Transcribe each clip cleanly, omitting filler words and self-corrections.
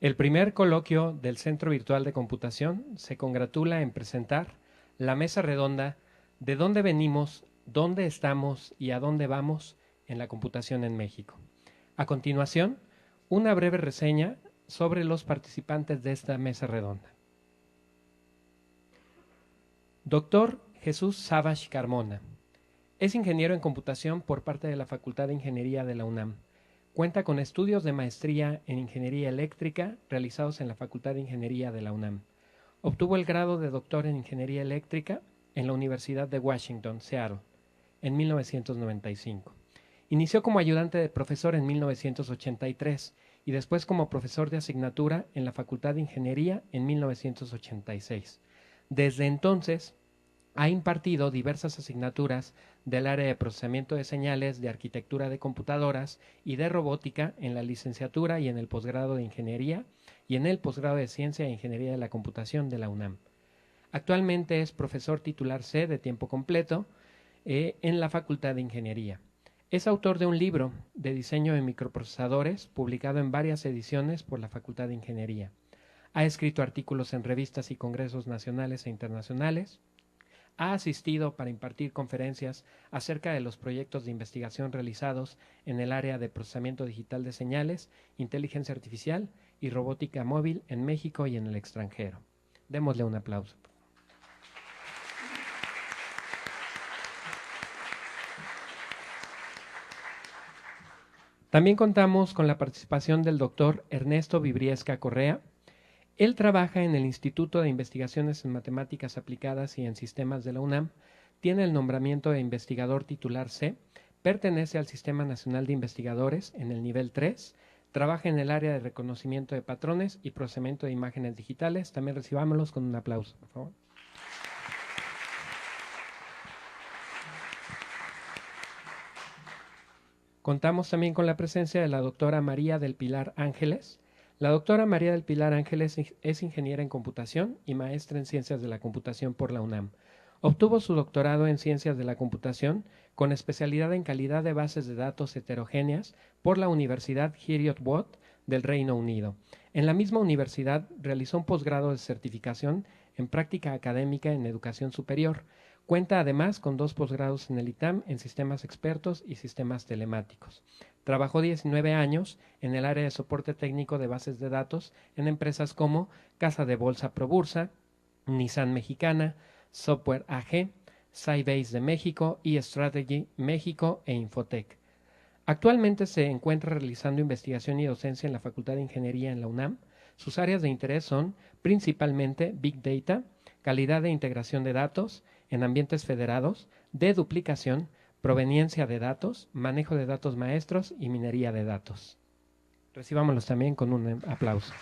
El primer coloquio del Centro Virtual de Computación se congratula en presentar la mesa redonda de dónde venimos, dónde estamos y a dónde vamos en la computación en México. A continuación, una breve reseña sobre los participantes de esta mesa redonda. Dr. Jesús Savage Carmona. Es ingeniero en computación por parte de la Facultad de Ingeniería de la UNAM. Cuenta con estudios de maestría en Ingeniería Eléctrica realizados en la Facultad de Ingeniería de la UNAM. Obtuvo el grado de doctor en Ingeniería Eléctrica en la Universidad de Washington, Seattle, en 1995. Inició como ayudante de profesor en 1983 y después como profesor de asignatura en la Facultad de Ingeniería en 1986. Desde entonces, ha impartido diversas asignaturas del área de procesamiento de señales, de arquitectura de computadoras y de robótica en la licenciatura y en el posgrado de Ingeniería y en el posgrado de Ciencia e Ingeniería de la Computación de la UNAM. Actualmente es profesor titular C de tiempo completo en la Facultad de Ingeniería. Es autor de un libro de diseño de microprocesadores publicado en varias ediciones por la Facultad de Ingeniería. Ha escrito artículos en revistas y congresos nacionales e internacionales. Ha asistido para impartir conferencias acerca de los proyectos de investigación realizados en el área de procesamiento digital de señales, inteligencia artificial y robótica móvil en México y en el extranjero. Démosle un aplauso. También contamos con la participación del doctor Ernesto Vibriesca Correa. Él trabaja en el Instituto de Investigaciones en Matemáticas Aplicadas y en Sistemas de la UNAM, tiene el nombramiento de investigador titular C, pertenece al Sistema Nacional de Investigadores en el nivel 3, trabaja en el área de reconocimiento de patrones y procesamiento de imágenes digitales. También recibámoslos con un aplauso, por favor. Contamos también con la presencia de la doctora María del Pilar Ángeles. La doctora María del Pilar Ángeles es ingeniera en computación y maestra en ciencias de la computación por la UNAM. Obtuvo su doctorado en ciencias de la computación con especialidad en calidad de bases de datos heterogéneas por la Universidad Heriot-Watt del Reino Unido. En la misma universidad realizó un posgrado de certificación en práctica académica en educación superior. Cuenta además con 2 posgrados en el ITAM en sistemas expertos y sistemas telemáticos. Trabajó 19 años en el área de soporte técnico de bases de datos en empresas como Casa de Bolsa Probursa, Nissan Mexicana, Software AG, Sybase de México, eStrategy México e Infotec. Actualmente se encuentra realizando investigación y docencia en la Facultad de Ingeniería en la UNAM. Sus áreas de interés son principalmente Big Data, calidad de integración de datos en ambientes federados, deduplicación, proveniencia de datos, manejo de datos maestros y minería de datos. Recibámoslos también con un aplauso.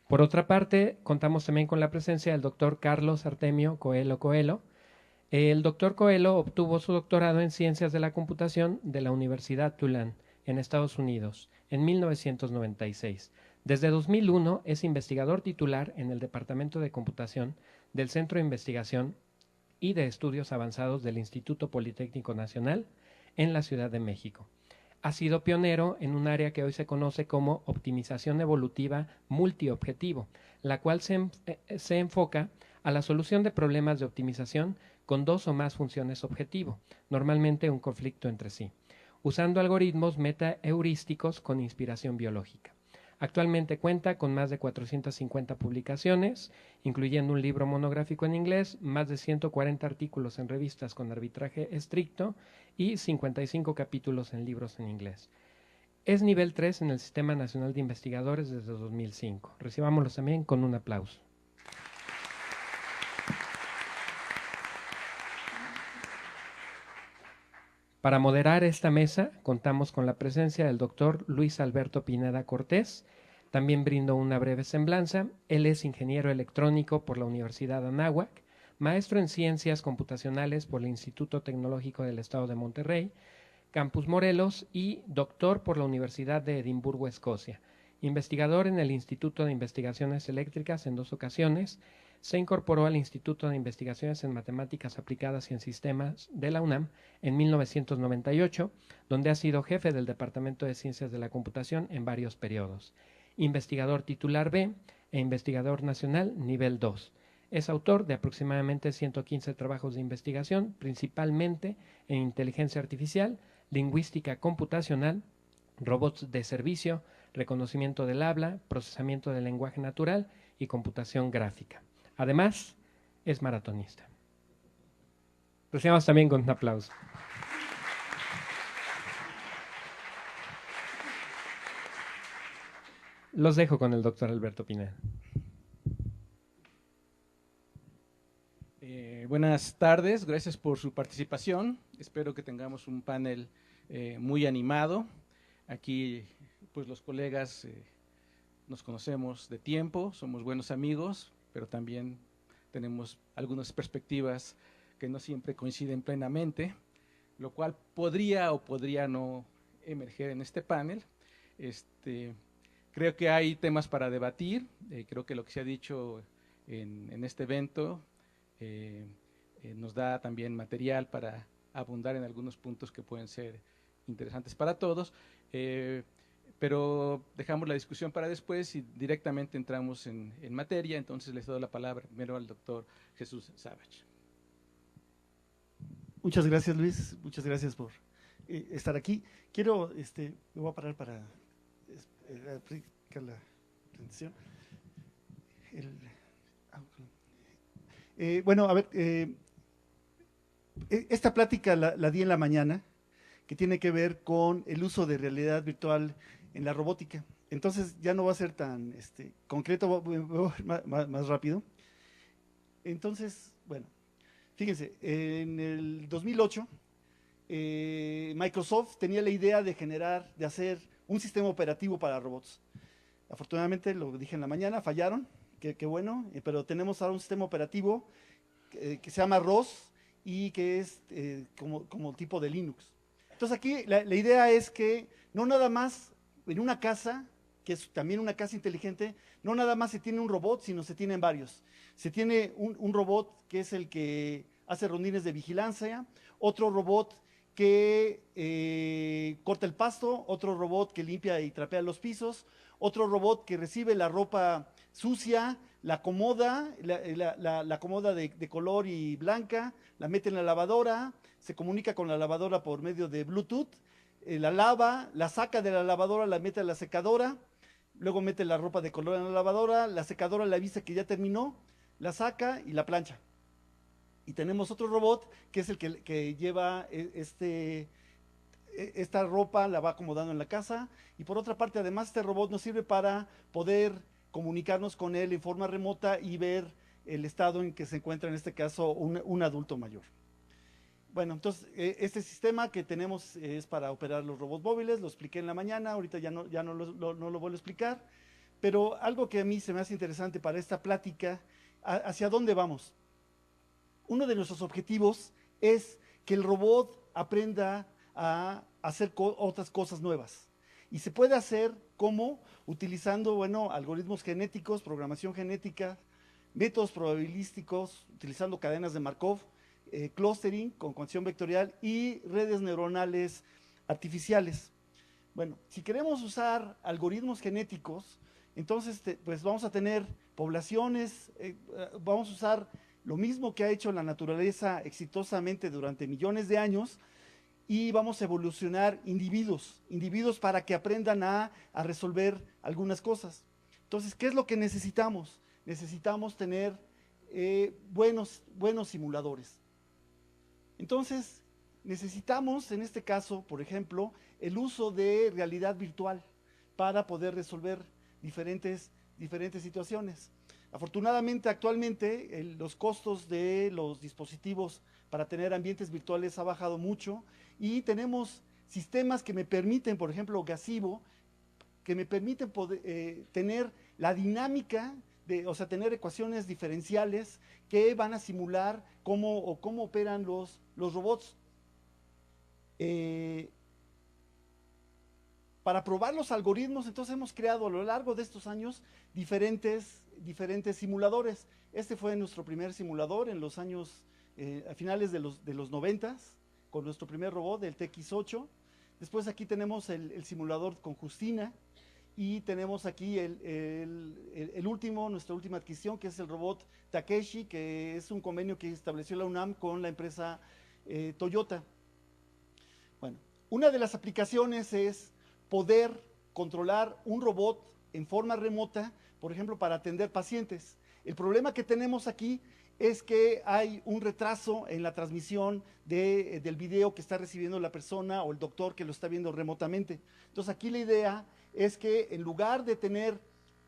Por otra parte, contamos también con la presencia del doctor Carlos Artemio Coelho Coelho. El doctor Coelho obtuvo su doctorado en Ciencias de la Computación de la Universidad Tulane, en Estados Unidos, en 1996. Desde 2001 es investigador titular en el Departamento de Computación del Centro de Investigación y de Estudios Avanzados del Instituto Politécnico Nacional en la Ciudad de México. Ha sido pionero en un área que hoy se conoce como optimización evolutiva multiobjetivo, la cual se enfoca a la solución de problemas de optimización con 2 o más funciones objetivo, normalmente un conflicto entre sí, usando algoritmos meta-heurísticos con inspiración biológica. Actualmente cuenta con más de 450 publicaciones, incluyendo un libro monográfico en inglés, más de 140 artículos en revistas con arbitraje estricto y 55 capítulos en libros en inglés. Es nivel 3 en el Sistema Nacional de Investigadores desde 2005. Recibámoslos también con un aplauso. Para moderar esta mesa, contamos con la presencia del doctor Luis Alberto Pineda Cortés. También brindo una breve semblanza. Él es ingeniero electrónico por la Universidad Anáhuac, maestro en ciencias computacionales por el Instituto Tecnológico del Estado de Monterrey, Campus Morelos y doctor por la Universidad de Edimburgo, Escocia. Investigador en el Instituto de Investigaciones Eléctricas en 2 ocasiones, se incorporó al Instituto de Investigaciones en Matemáticas Aplicadas y en Sistemas de la UNAM en 1998, donde ha sido jefe del Departamento de Ciencias de la Computación en varios periodos. Investigador titular B e investigador nacional nivel 2. Es autor de aproximadamente 115 trabajos de investigación, principalmente en inteligencia artificial, lingüística computacional, robots de servicio, reconocimiento del habla, procesamiento del lenguaje natural y computación gráfica. Además, es maratonista. Recibamos también con un aplauso. Los dejo con el doctor Alberto Pineda. Buenas tardes, gracias por su participación. Espero que tengamos un panel muy animado. Aquí, pues los colegas nos conocemos de tiempo, somos buenos amigos, pero también tenemos algunas perspectivas que no siempre coinciden plenamente, lo cual podría o podría no emerger en este panel. Creo que hay temas para debatir, creo que lo que se ha dicho en este evento nos da también material para abundar en algunos puntos que pueden ser interesantes para todos, pero dejamos la discusión para después y directamente entramos en materia. Entonces les doy la palabra primero al doctor Jesús Savage. Muchas gracias, Luis, muchas gracias por estar aquí. Quiero, me voy a parar para aplicar la presentación. Bueno, a ver, esta plática la di en la mañana, que tiene que ver con el uso de realidad virtual en la robótica. Entonces ya no va a ser tan concreto, voy más rápido. Entonces, bueno, fíjense, en el 2008 Microsoft tenía la idea de hacer un sistema operativo para robots. Afortunadamente, lo dije en la mañana, fallaron, qué bueno, pero tenemos ahora un sistema operativo que se llama ROS y que es como tipo de Linux. Entonces aquí la idea es que no nada más en una casa, que es también una casa inteligente, no nada más se tiene un robot, sino se tienen varios. Se tiene un robot que es el que hace rondines de vigilancia, otro robot que corta el pasto, otro robot que limpia y trapea los pisos, otro robot que recibe la ropa sucia, la acomoda, la acomoda de color y blanca, la mete en la lavadora, se comunica con la lavadora por medio de Bluetooth, la lava, la saca de la lavadora, la mete a la secadora, luego mete la ropa de color en la lavadora, la secadora le avisa que ya terminó, la saca y la plancha. Y tenemos otro robot que es el que lleva esta ropa, la va acomodando en la casa. Y por otra parte, además, este robot nos sirve para poder comunicarnos con él en forma remota y ver el estado en que se encuentra, en este caso, un adulto mayor. Bueno, entonces, este sistema que tenemos es para operar los robots móviles, lo expliqué en la mañana, ahorita ya no lo vuelvo a explicar, pero algo que a mí se me hace interesante para esta plática, ¿hacia dónde vamos? Uno de nuestros objetivos es que el robot aprenda a hacer otras cosas nuevas. Y se puede hacer como utilizando, bueno, algoritmos genéticos, programación genética, métodos probabilísticos, utilizando cadenas de Markov, clustering con condición vectorial y redes neuronales artificiales. Bueno, si queremos usar algoritmos genéticos, entonces pues vamos a tener poblaciones, vamos a usar lo mismo que ha hecho la naturaleza exitosamente durante millones de años, y vamos a evolucionar individuos para que aprendan a resolver algunas cosas. Entonces, ¿qué es lo que necesitamos? Necesitamos tener buenos simuladores. Entonces, necesitamos, en este caso, por ejemplo, el uso de realidad virtual para poder resolver diferentes situaciones. Afortunadamente, actualmente, los costos de los dispositivos para tener ambientes virtuales ha bajado mucho y tenemos sistemas que me permiten, por ejemplo, Gazebo, que me permiten tener la dinámica, o sea, tener ecuaciones diferenciales que van a simular cómo operan los robots. para probar los algoritmos, entonces hemos creado a lo largo de estos años diferentes simuladores. Este fue nuestro primer simulador en los años, a finales de los 90s, con nuestro primer robot, el TX8. Después aquí tenemos el simulador con Justina, y tenemos aquí nuestra última adquisición, que es el robot Takeshi, que es un convenio que estableció la UNAM con la empresa Toyota. Bueno, una de las aplicaciones es poder controlar un robot en forma remota, por ejemplo, para atender pacientes. El problema que tenemos aquí es que hay un retraso en la transmisión del video que está recibiendo la persona o el doctor que lo está viendo remotamente. Entonces aquí la idea es que en lugar de tener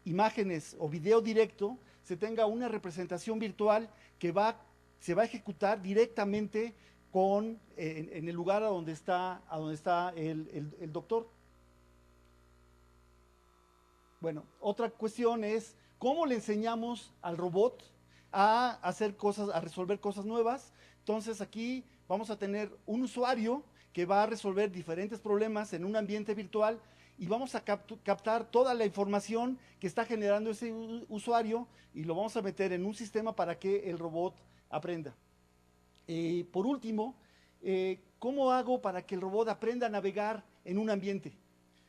imágenes o video directo, se tenga una representación virtual que se va a ejecutar directamente en el lugar a donde está el doctor. Bueno, otra cuestión es cómo le enseñamos al robot a hacer cosas, a resolver cosas nuevas. Entonces aquí vamos a tener un usuario que va a resolver diferentes problemas en un ambiente virtual, y vamos a captar toda la información que está generando ese usuario y lo vamos a meter en un sistema para que el robot aprenda. Por último, ¿cómo hago para que el robot aprenda a navegar en un ambiente?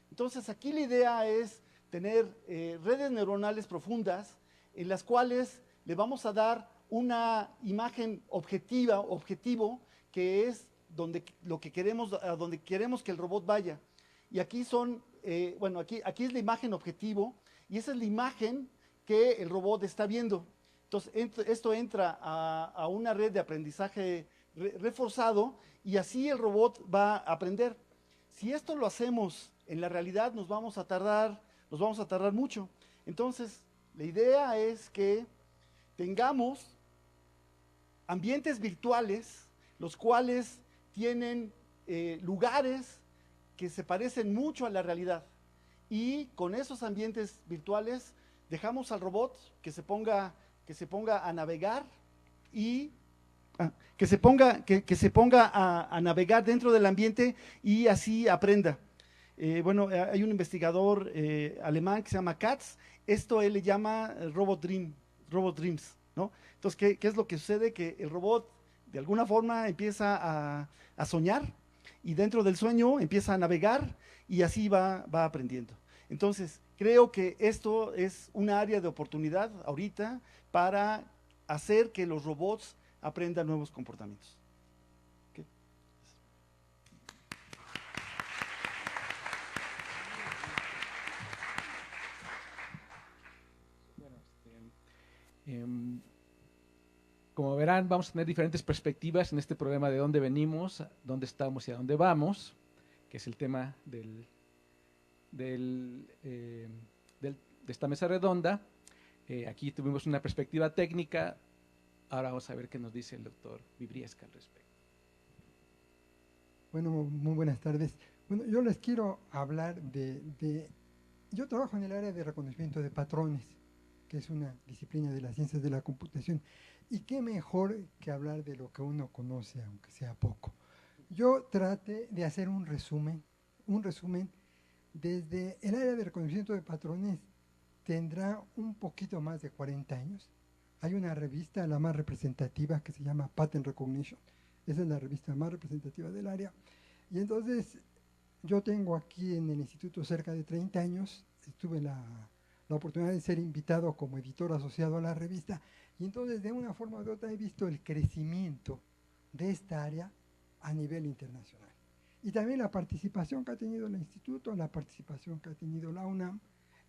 Entonces aquí la idea es tener redes neuronales profundas en las cuales le vamos a dar una imagen objetivo, que es a donde queremos que el robot vaya. Y aquí aquí es la imagen objetivo, y esa es la imagen que el robot está viendo. Entonces, esto entra a una red de aprendizaje reforzado, y así el robot va a aprender. Si esto lo hacemos en la realidad, nos vamos a tardar mucho. Entonces, la idea es que tengamos ambientes virtuales, los cuales tienen lugares que se parecen mucho a la realidad. Y con esos ambientes virtuales dejamos al robot que se ponga a navegar y que se ponga a navegar dentro del ambiente, y así aprenda. Hay un investigador alemán que se llama Katz. Esto él le llama Robot Dreams, ¿no? Entonces, ¿qué es lo que sucede? Que el robot de alguna forma empieza a soñar, y dentro del sueño empieza a navegar, y así va aprendiendo. Entonces, creo que esto es un área de oportunidad ahorita para hacer que los robots aprendan nuevos comportamientos. ¿Okay? Como verán, vamos a tener diferentes perspectivas en este problema de dónde venimos, dónde estamos y a dónde vamos, que es el tema de esta mesa redonda. Aquí tuvimos una perspectiva técnica. Ahora vamos a ver qué nos dice el doctor Vibriesca al respecto. Bueno, muy buenas tardes. Bueno, yo les quiero hablar yo trabajo en el área de reconocimiento de patrones, que es una disciplina de las ciencias de la computación. Y qué mejor que hablar de lo que uno conoce, aunque sea poco. Yo traté de hacer un resumen desde el área de reconocimiento de patrones. Tendrá un poquito más de 40 años. Hay una revista, la más representativa, que se llama Pattern Recognition. Esa es la revista más representativa del área. Y entonces, yo tengo aquí en el instituto cerca de 30 años. Tuve la oportunidad de ser invitado como editor asociado a la revista. Y entonces, de una forma u otra, he visto el crecimiento de esta área a nivel internacional. Y también la participación que ha tenido el instituto, la participación que ha tenido la UNAM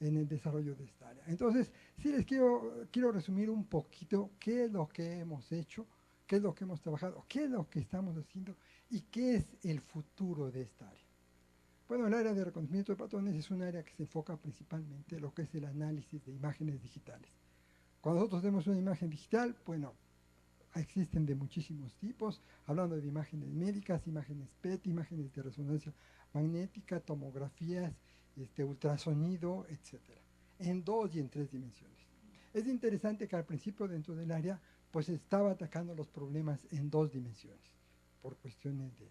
en el desarrollo de esta área. Entonces, sí les quiero resumir un poquito qué es lo que hemos hecho, qué es lo que hemos trabajado, qué es lo que estamos haciendo y qué es el futuro de esta área. Bueno, el área de reconocimiento de patrones es un área que se enfoca principalmente en lo que es el análisis de imágenes digitales. Cuando nosotros tenemos una imagen digital, bueno, existen de muchísimos tipos, hablando de imágenes médicas, imágenes PET, imágenes de resonancia magnética, tomografías, ultrasonido, etcétera, en 2 y en 3 dimensiones. Es interesante que al principio dentro del área pues estaba atacando los problemas en 2 dimensiones por cuestiones de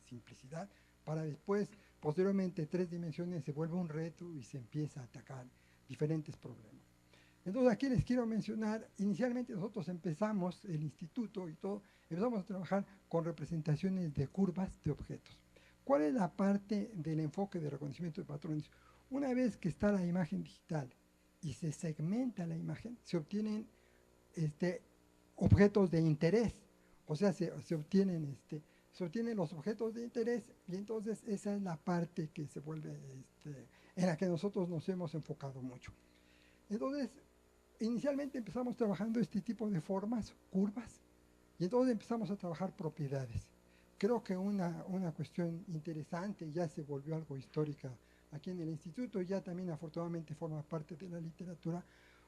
simplicidad, para después posteriormente 3 dimensiones se vuelve un reto y se empieza a atacar diferentes problemas. Entonces aquí les quiero mencionar, inicialmente nosotros empezamos, el instituto y todo, empezamos a trabajar con representaciones de curvas de objetos. ¿Cuál es la parte del enfoque de reconocimiento de patrones? Una vez que está la imagen digital y se segmenta la imagen, se obtienen objetos de interés, o sea, se obtienen los objetos de interés, y entonces esa es la parte que se vuelve, en la que nosotros nos hemos enfocado mucho. Entonces, inicialmente empezamos trabajando este tipo de formas, curvas, y entonces empezamos a trabajar propiedades. Creo que una cuestión interesante, ya se volvió algo histórica aquí en el instituto, ya también afortunadamente forma parte de la literatura,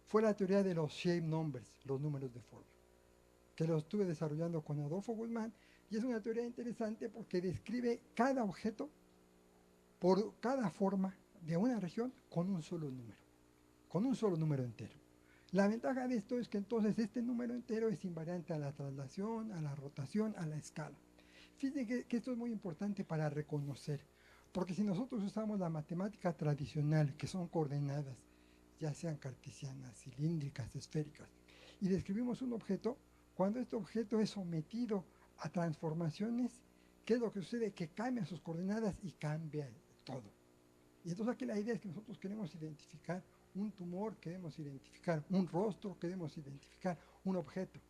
fue la teoría de los shape numbers, los números de forma, que lo estuve desarrollando con Adolfo Guzmán, y es una teoría interesante porque describe cada objeto por cada forma de una región con un solo número entero. La ventaja de esto es que entonces este número entero es invariante a la traslación, a la rotación, a la escala. Fíjense que esto es muy importante para reconocer, porque si nosotros usamos la matemática tradicional, que son coordenadas, ya sean cartesianas, cilíndricas, esféricas, y describimos un objeto, cuando este objeto es sometido a transformaciones, ¿qué es lo que sucede? Que cambian sus coordenadas y cambia todo. Y entonces aquí la idea es que nosotros queremos identificar un tumor, queremos identificar un rostro, queremos identificar un objeto.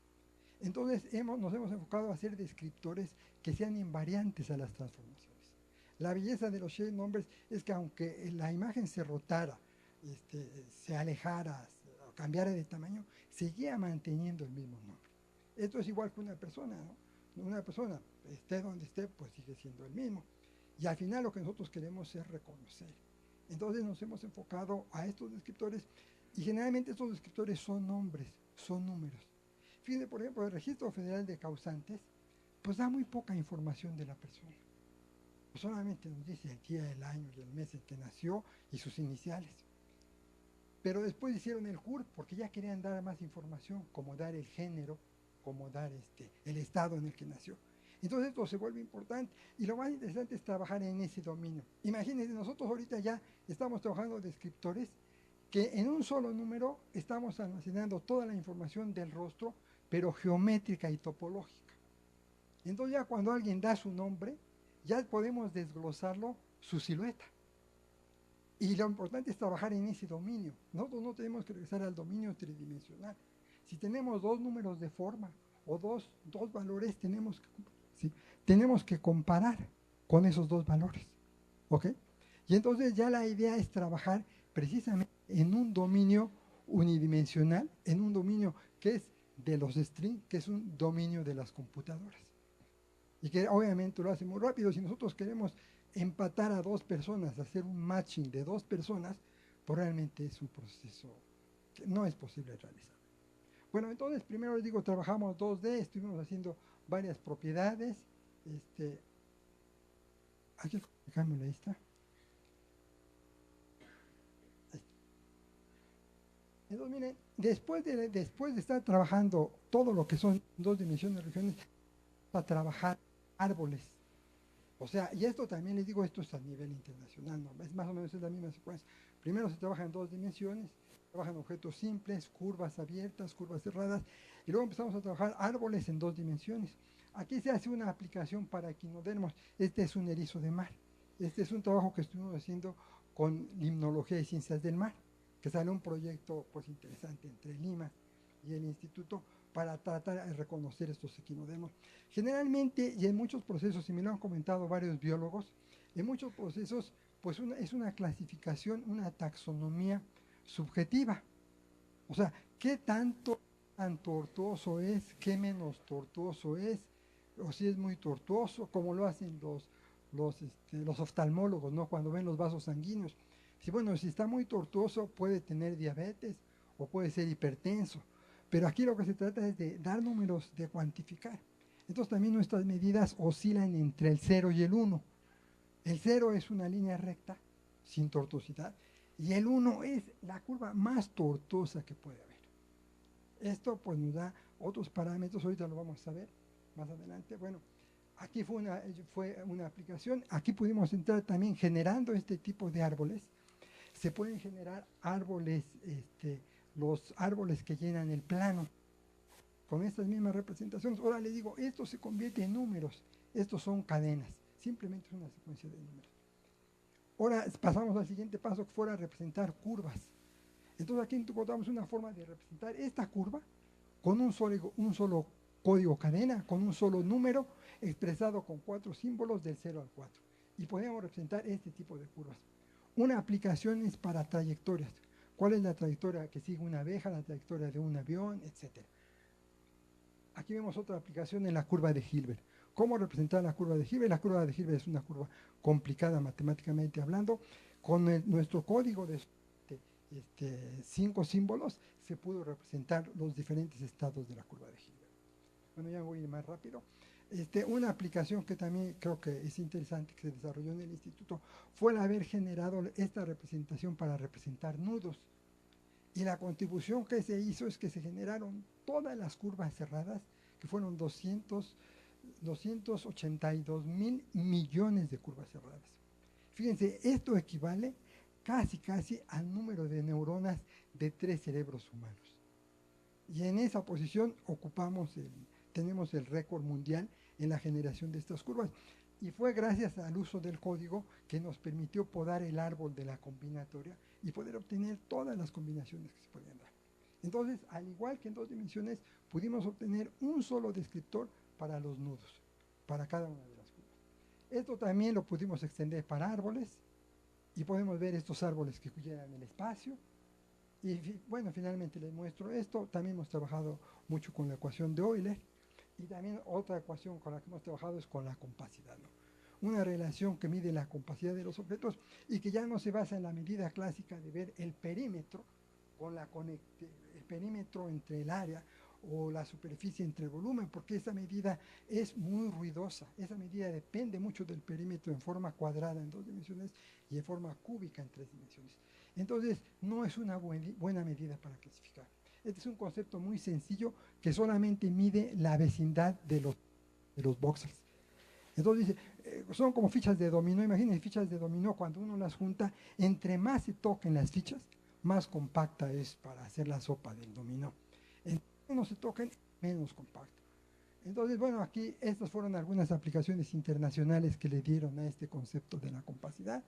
Entonces nos hemos enfocado a hacer descriptores que sean invariantes a las transformaciones. La belleza de los shape numbers es que aunque la imagen se rotara, se alejara, cambiara de tamaño, seguía manteniendo el mismo nombre. Esto es igual que una persona, ¿no? Una persona, esté donde esté, pues sigue siendo el mismo. Y al final lo que nosotros queremos es reconocer. Entonces nos hemos enfocado a estos descriptores, y generalmente estos descriptores son nombres, son números. Fíjense, por ejemplo, el Registro Federal de Causantes, pues da muy poca información de la persona. Pues solamente nos dice el día, el año y el mes en que nació y sus iniciales. Pero después hicieron el CURP porque ya querían dar más información, como dar el género, como dar el estado en el que nació. Entonces esto se vuelve importante, y lo más interesante es trabajar en ese dominio. Imagínense, nosotros ahorita ya estamos trabajando descriptores que en un solo número estamos almacenando toda la información del rostro, pero geométrica y topológica. Entonces ya cuando alguien da su nombre, ya podemos desglosarlo su silueta. Y lo importante es trabajar en ese dominio. Nosotros no tenemos que regresar al dominio tridimensional. Si tenemos dos números de forma o dos valores, tenemos que comparar con esos dos valores. ¿Ok? Y entonces ya la idea es trabajar precisamente en un dominio unidimensional, en un dominio que es de los strings, que es un dominio de las computadoras. Y que obviamente lo hace muy rápido. Si nosotros queremos empatar a dos personas, hacer un matching de dos personas, pues realmente es un proceso que no es posible realizar. Bueno, entonces primero les digo, trabajamos 2D, estuvimos haciendo varias propiedades. Aquí cambio la lista. Entonces miren, después de estar trabajando todo lo que son 2 dimensiones, regiones, a trabajar árboles. O sea, y esto también les digo, esto es a nivel internacional, ¿no? Es más o menos la misma secuencia. Primero se trabaja en 2 dimensiones, trabajan objetos simples, curvas abiertas, curvas cerradas, y luego empezamos a trabajar árboles en 2 dimensiones. Aquí se hace una aplicación para equinodermos. Este es un erizo de mar. Este es un trabajo que estuvimos haciendo con limnología y ciencias del mar, que sale un proyecto pues interesante entre Lima y el instituto para tratar de reconocer estos equinodermos. Generalmente, y en muchos procesos, y me lo han comentado varios biólogos, en muchos procesos pues es una clasificación, una taxonomía subjetiva. O sea, ¿qué tanto tan tortuoso es? ¿Qué menos tortuoso es? O si es muy tortuoso, como lo hacen los oftalmólogos, ¿no? Cuando ven los vasos sanguíneos. Si, bueno, si está muy tortuoso, puede tener diabetes o puede ser hipertenso. Pero aquí lo que se trata es de dar números, de cuantificar. Entonces también nuestras medidas oscilan entre el 0 y el 1. El 0 es una línea recta, sin tortuosidad, y el 1 es la curva más tortuosa que puede haber. Esto pues nos da otros parámetros, ahorita lo vamos a ver más adelante. Bueno, Aquí fue una aplicación, aquí pudimos entrar también generando este tipo de árboles. Se pueden generar árboles, los árboles que llenan el plano, con estas mismas representaciones. Ahora le digo, esto se convierte en números, estos son cadenas, simplemente es una secuencia de números. Ahora pasamos al siguiente paso, que fuera representar curvas. Entonces aquí encontramos una forma de representar esta curva con un solo código cadena, con un solo número expresado con 4 símbolos del 0 al 4. Y podemos representar este tipo de curvas. Una aplicación es para trayectorias. ¿Cuál es la trayectoria que sigue una abeja, la trayectoria de un avión, etcétera? Aquí vemos otra aplicación en la curva de Hilbert. ¿Cómo representar la curva de Hilbert? La curva de Hilbert es una curva complicada matemáticamente hablando. Con nuestro código de 5 símbolos se pudo representar los diferentes estados de la curva de Hilbert. Bueno, ya voy a ir más rápido. Una aplicación que también creo que es interesante, que se desarrolló en el instituto, fue el haber generado esta representación para representar nudos. Y la contribución que se hizo es que se generaron todas las curvas cerradas, que fueron 282 mil millones de curvas cerradas. Fíjense, esto equivale casi al número de neuronas de 3 cerebros humanos. Y en esa posición tenemos el récord mundial en la generación de estas curvas. Y fue gracias al uso del código que nos permitió podar el árbol de la combinatoria y poder obtener todas las combinaciones que se podían dar. Entonces, al igual que en 2 dimensiones, pudimos obtener un solo descriptor para los nudos, para cada una de las curvas. Esto también lo pudimos extender para árboles, y podemos ver estos árboles que llenan el espacio. Y bueno, finalmente les muestro esto. También hemos trabajado mucho con la ecuación de Euler, y también otra ecuación con la que hemos trabajado es con la compacidad, ¿no? Una relación que mide la compacidad de los objetos y que ya no se basa en la medida clásica de ver el perímetro el perímetro entre el área o la superficie entre el volumen, porque esa medida es muy ruidosa. Esa medida depende mucho del perímetro en forma cuadrada en 2 dimensiones y en forma cúbica en 3 dimensiones. Entonces, no es una buena medida para clasificar. Este es un concepto muy sencillo que solamente mide la vecindad de los voxels. Entonces dice, son como fichas de dominó. Imagínense fichas de dominó, cuando uno las junta, entre más se toquen las fichas, más compacta es para hacer la sopa del dominó. Entre menos se toquen, menos compacto. Entonces, bueno, aquí estas fueron algunas aplicaciones internacionales que le dieron a este concepto de la compacidad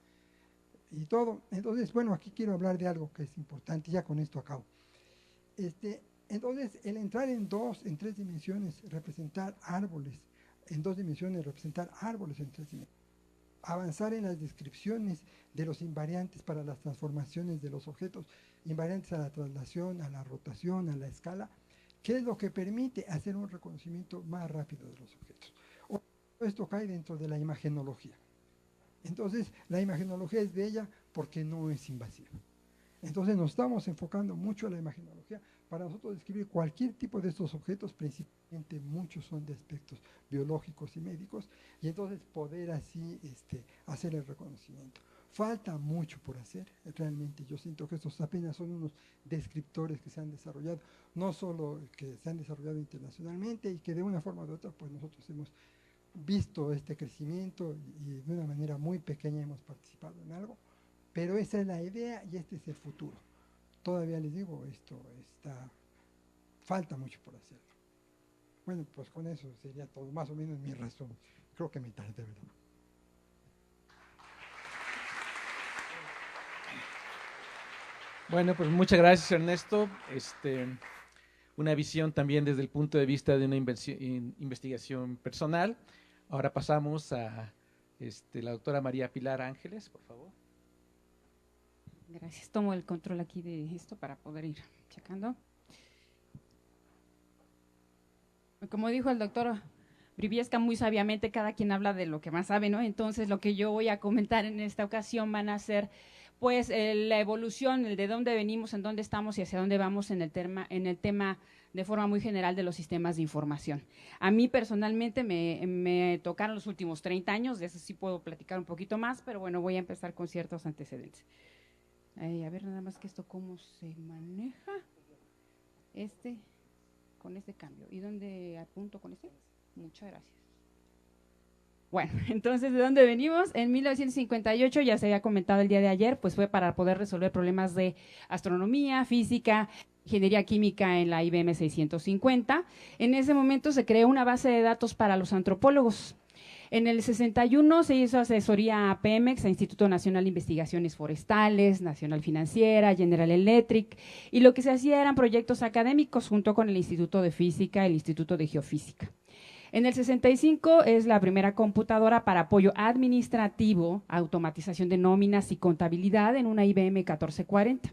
y todo. Entonces, bueno, aquí quiero hablar de algo que es importante, ya con esto acabo. Entonces, el entrar en 3 dimensiones, representar árboles, en 2 dimensiones, representar árboles en 3 dimensiones, avanzar en las descripciones de los invariantes para las transformaciones de los objetos, invariantes a la traslación, a la rotación, a la escala, que es lo que permite hacer un reconocimiento más rápido de los objetos. Esto cae dentro de la imagenología. Entonces, la imagenología es bella porque no es invasiva. Entonces nos estamos enfocando mucho en la imagenología para nosotros describir cualquier tipo de estos objetos, principalmente muchos son de aspectos biológicos y médicos, y entonces poder así hacer el reconocimiento. Falta mucho por hacer, realmente yo siento que estos apenas son unos descriptores que se han desarrollado, no solo que se han desarrollado internacionalmente y que de una forma u otra pues nosotros hemos visto este crecimiento y de una manera muy pequeña hemos participado en algo. Pero esa es la idea y este es el futuro. Todavía les digo, falta mucho por hacerlo. Bueno, pues con eso sería todo, más o menos mi razón. Creo que me tardé, ¿verdad? Bueno, pues muchas gracias, Ernesto. Una visión también desde el punto de vista de una investigación personal. Ahora pasamos a la doctora María Pilar Ángeles, por favor. Gracias. Tomo el control aquí de esto para poder ir checando. Como dijo el doctor Briviesca, muy sabiamente cada quien habla de lo que más sabe, ¿no? Entonces, lo que yo voy a comentar en esta ocasión van a ser, pues, la evolución, el de dónde venimos, en dónde estamos y hacia dónde vamos en el tema de forma muy general de los sistemas de información. A mí personalmente me tocaron los últimos 30 años, de eso sí puedo platicar un poquito más, pero bueno, voy a empezar con ciertos antecedentes. A ver nada más que esto cómo se maneja con este cambio. ¿Y dónde apunto con este? Muchas gracias. Bueno, entonces, ¿de dónde venimos? En 1958, ya se había comentado el día de ayer, pues fue para poder resolver problemas de astronomía, física, ingeniería química en la IBM 650. En ese momento se creó una base de datos para los antropólogos. En el 61 se hizo asesoría a Pemex, a Instituto Nacional de Investigaciones Forestales, Nacional Financiera, General Electric, y lo que se hacía eran proyectos académicos junto con el Instituto de Física, el Instituto de Geofísica. En el 65 es la primera computadora para apoyo administrativo, automatización de nóminas y contabilidad en una IBM 1440.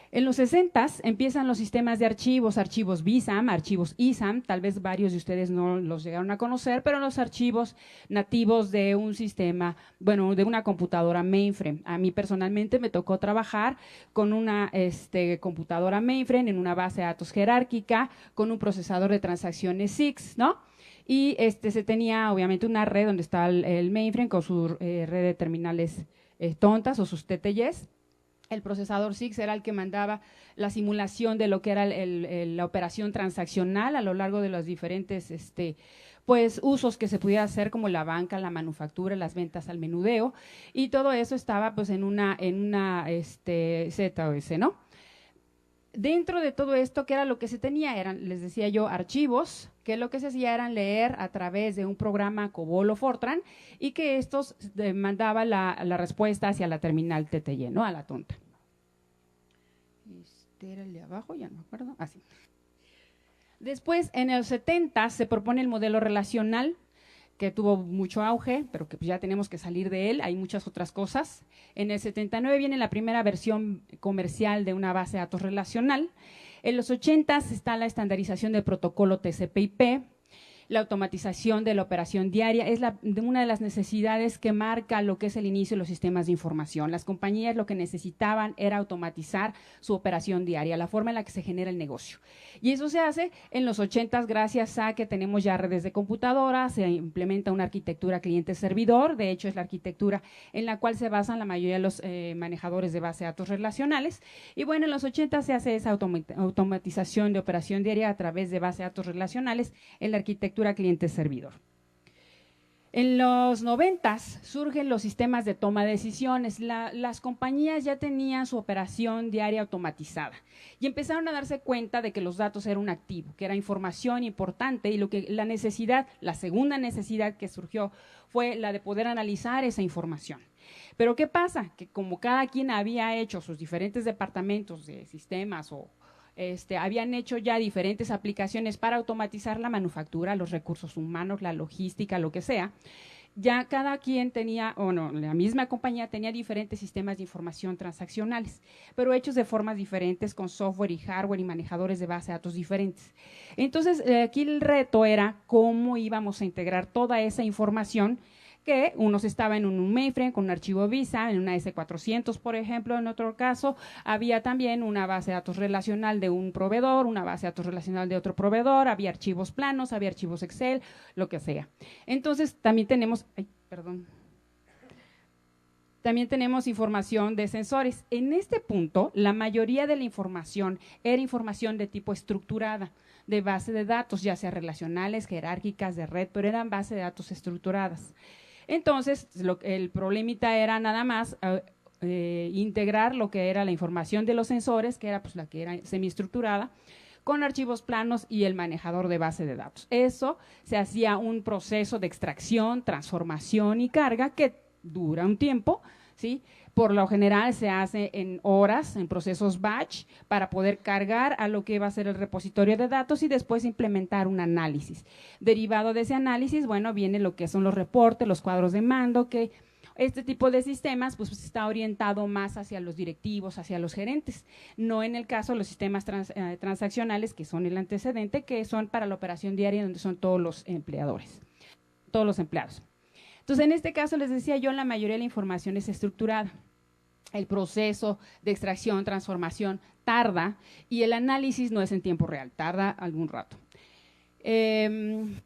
En los 60 empiezan los sistemas de archivos, archivos BISAM, archivos ISAM, tal vez varios de ustedes no los llegaron a conocer, pero los archivos nativos de un sistema, bueno, de una computadora mainframe. A mí personalmente me tocó trabajar con una computadora mainframe en una base de datos jerárquica, con un procesador de transacciones SIX, ¿no? Y se tenía obviamente una red donde está el mainframe con su red de terminales tontas o sus TTYs. El procesador SIX era el que mandaba la simulación de lo que era la operación transaccional a lo largo de los diferentes pues, usos que se pudiera hacer, como la banca, la manufactura, las ventas al menudeo, y todo eso estaba pues en una ZOS, ¿no? Dentro de todo esto, ¿qué era lo que se tenía? Eran, les decía yo, archivos, que lo que se hacía eran leer a través de un programa COBOL o Fortran, y que estos mandaba la respuesta hacia la terminal TTY, ¿no? A la tonta. Este era el de abajo, ya no me acuerdo. Así. Después, en el 70 se propone el modelo relacional, que tuvo mucho auge, pero que pues ya tenemos que salir de él, hay muchas otras cosas. En el 79 viene la primera versión comercial de una base de datos relacional. En los 80 está la estandarización del protocolo TCP/IP, la automatización de la operación diaria, es una de las necesidades que marca lo que es el inicio de los sistemas de información. Las compañías lo que necesitaban era automatizar su operación diaria, la forma en la que se genera el negocio. Y eso se hace en los 80 gracias a que tenemos ya redes de computadoras, se implementa una arquitectura cliente-servidor, de hecho es la arquitectura en la cual se basan la mayoría de los manejadores de base de datos relacionales. Y bueno, en los 80 se hace esa automatización de operación diaria a través de base de datos relacionales en la arquitectura cliente-servidor. En los 90 surgen los sistemas de toma de decisiones. Las compañías ya tenían su operación diaria automatizada y empezaron a darse cuenta de que los datos eran un activo, que era información importante, y la segunda necesidad que surgió fue la de poder analizar esa información. Pero ¿qué pasa? Que como cada quien había hecho sus diferentes departamentos de sistemas o habían hecho ya diferentes aplicaciones para automatizar la manufactura, los recursos humanos, la logística, lo que sea, ya cada quien tenía, la misma compañía tenía diferentes sistemas de información transaccionales, pero hechos de formas diferentes, con software y hardware y manejadores de base de datos diferentes. Entonces, aquí el reto era cómo íbamos a integrar toda esa información, que unos estaban en un mainframe con un archivo VISA, en una S400, por ejemplo. En otro caso, había también una base de datos relacional de un proveedor, una base de datos relacional de otro proveedor, había archivos planos, había archivos Excel, lo que sea. Entonces, también tenemos, también tenemos información de sensores. En este punto, la mayoría de la información era información de tipo estructurada, de base de datos, ya sea relacionales, jerárquicas, de red, pero eran bases de datos estructuradas. Entonces, el problemita era nada más integrar lo que era la información de los sensores, que era pues la que era semiestructurada, con archivos planos y el manejador de base de datos. Eso se hacía un proceso de extracción, transformación y carga que dura un tiempo, ¿sí? Por lo general se hace en horas, en procesos batch, para poder cargar a lo que va a ser el repositorio de datos y después implementar un análisis. Derivado de ese análisis, bueno, viene lo que son los reportes, los cuadros de mando, que este tipo de sistemas pues está orientado más hacia los directivos, hacia los gerentes, no en el caso de los sistemas transaccionales, que son el antecedente, que son para la operación diaria, donde son todos los empleadores, todos los empleados. Entonces, en este caso, les decía yo, la mayoría de la información es estructurada. El proceso de extracción, transformación tarda, y el análisis no es en tiempo real, tarda algún rato. En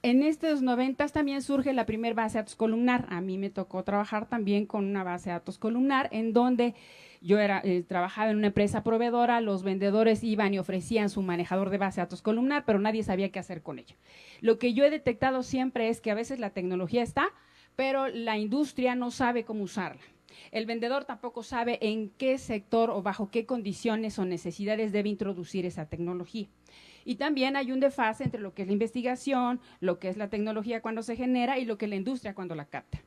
En estos 90 también surge la primera base de datos columnar. A mí me tocó trabajar también con una base de datos columnar en donde yo trabajaba en una empresa proveedora, los vendedores iban y ofrecían su manejador de base de datos columnar, pero nadie sabía qué hacer con ello. Lo que yo he detectado siempre es que a veces la tecnología está, pero la industria no sabe cómo usarla. El vendedor tampoco sabe en qué sector o bajo qué condiciones o necesidades debe introducir esa tecnología. Y también hay un desfase entre lo que es la investigación, lo que es la tecnología cuando se genera y lo que es la industria cuando la capta.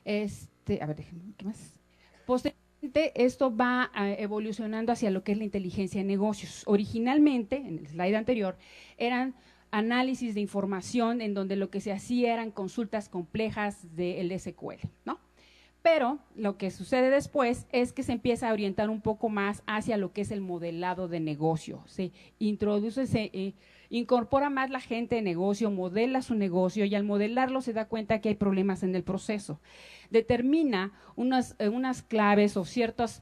A ver, déjenme, ¿qué más? Posteriormente, esto va evolucionando hacia lo que es la inteligencia de negocios. Originalmente, en el slide anterior, eran análisis de información en donde lo que se hacía eran consultas complejas del SQL, ¿no? Pero lo que sucede después es que se empieza a orientar un poco más hacia lo que es el modelado de negocio. Se introduce, incorpora más la gente de negocio, modela su negocio y al modelarlo se da cuenta que hay problemas en el proceso. Determina unas claves o ciertos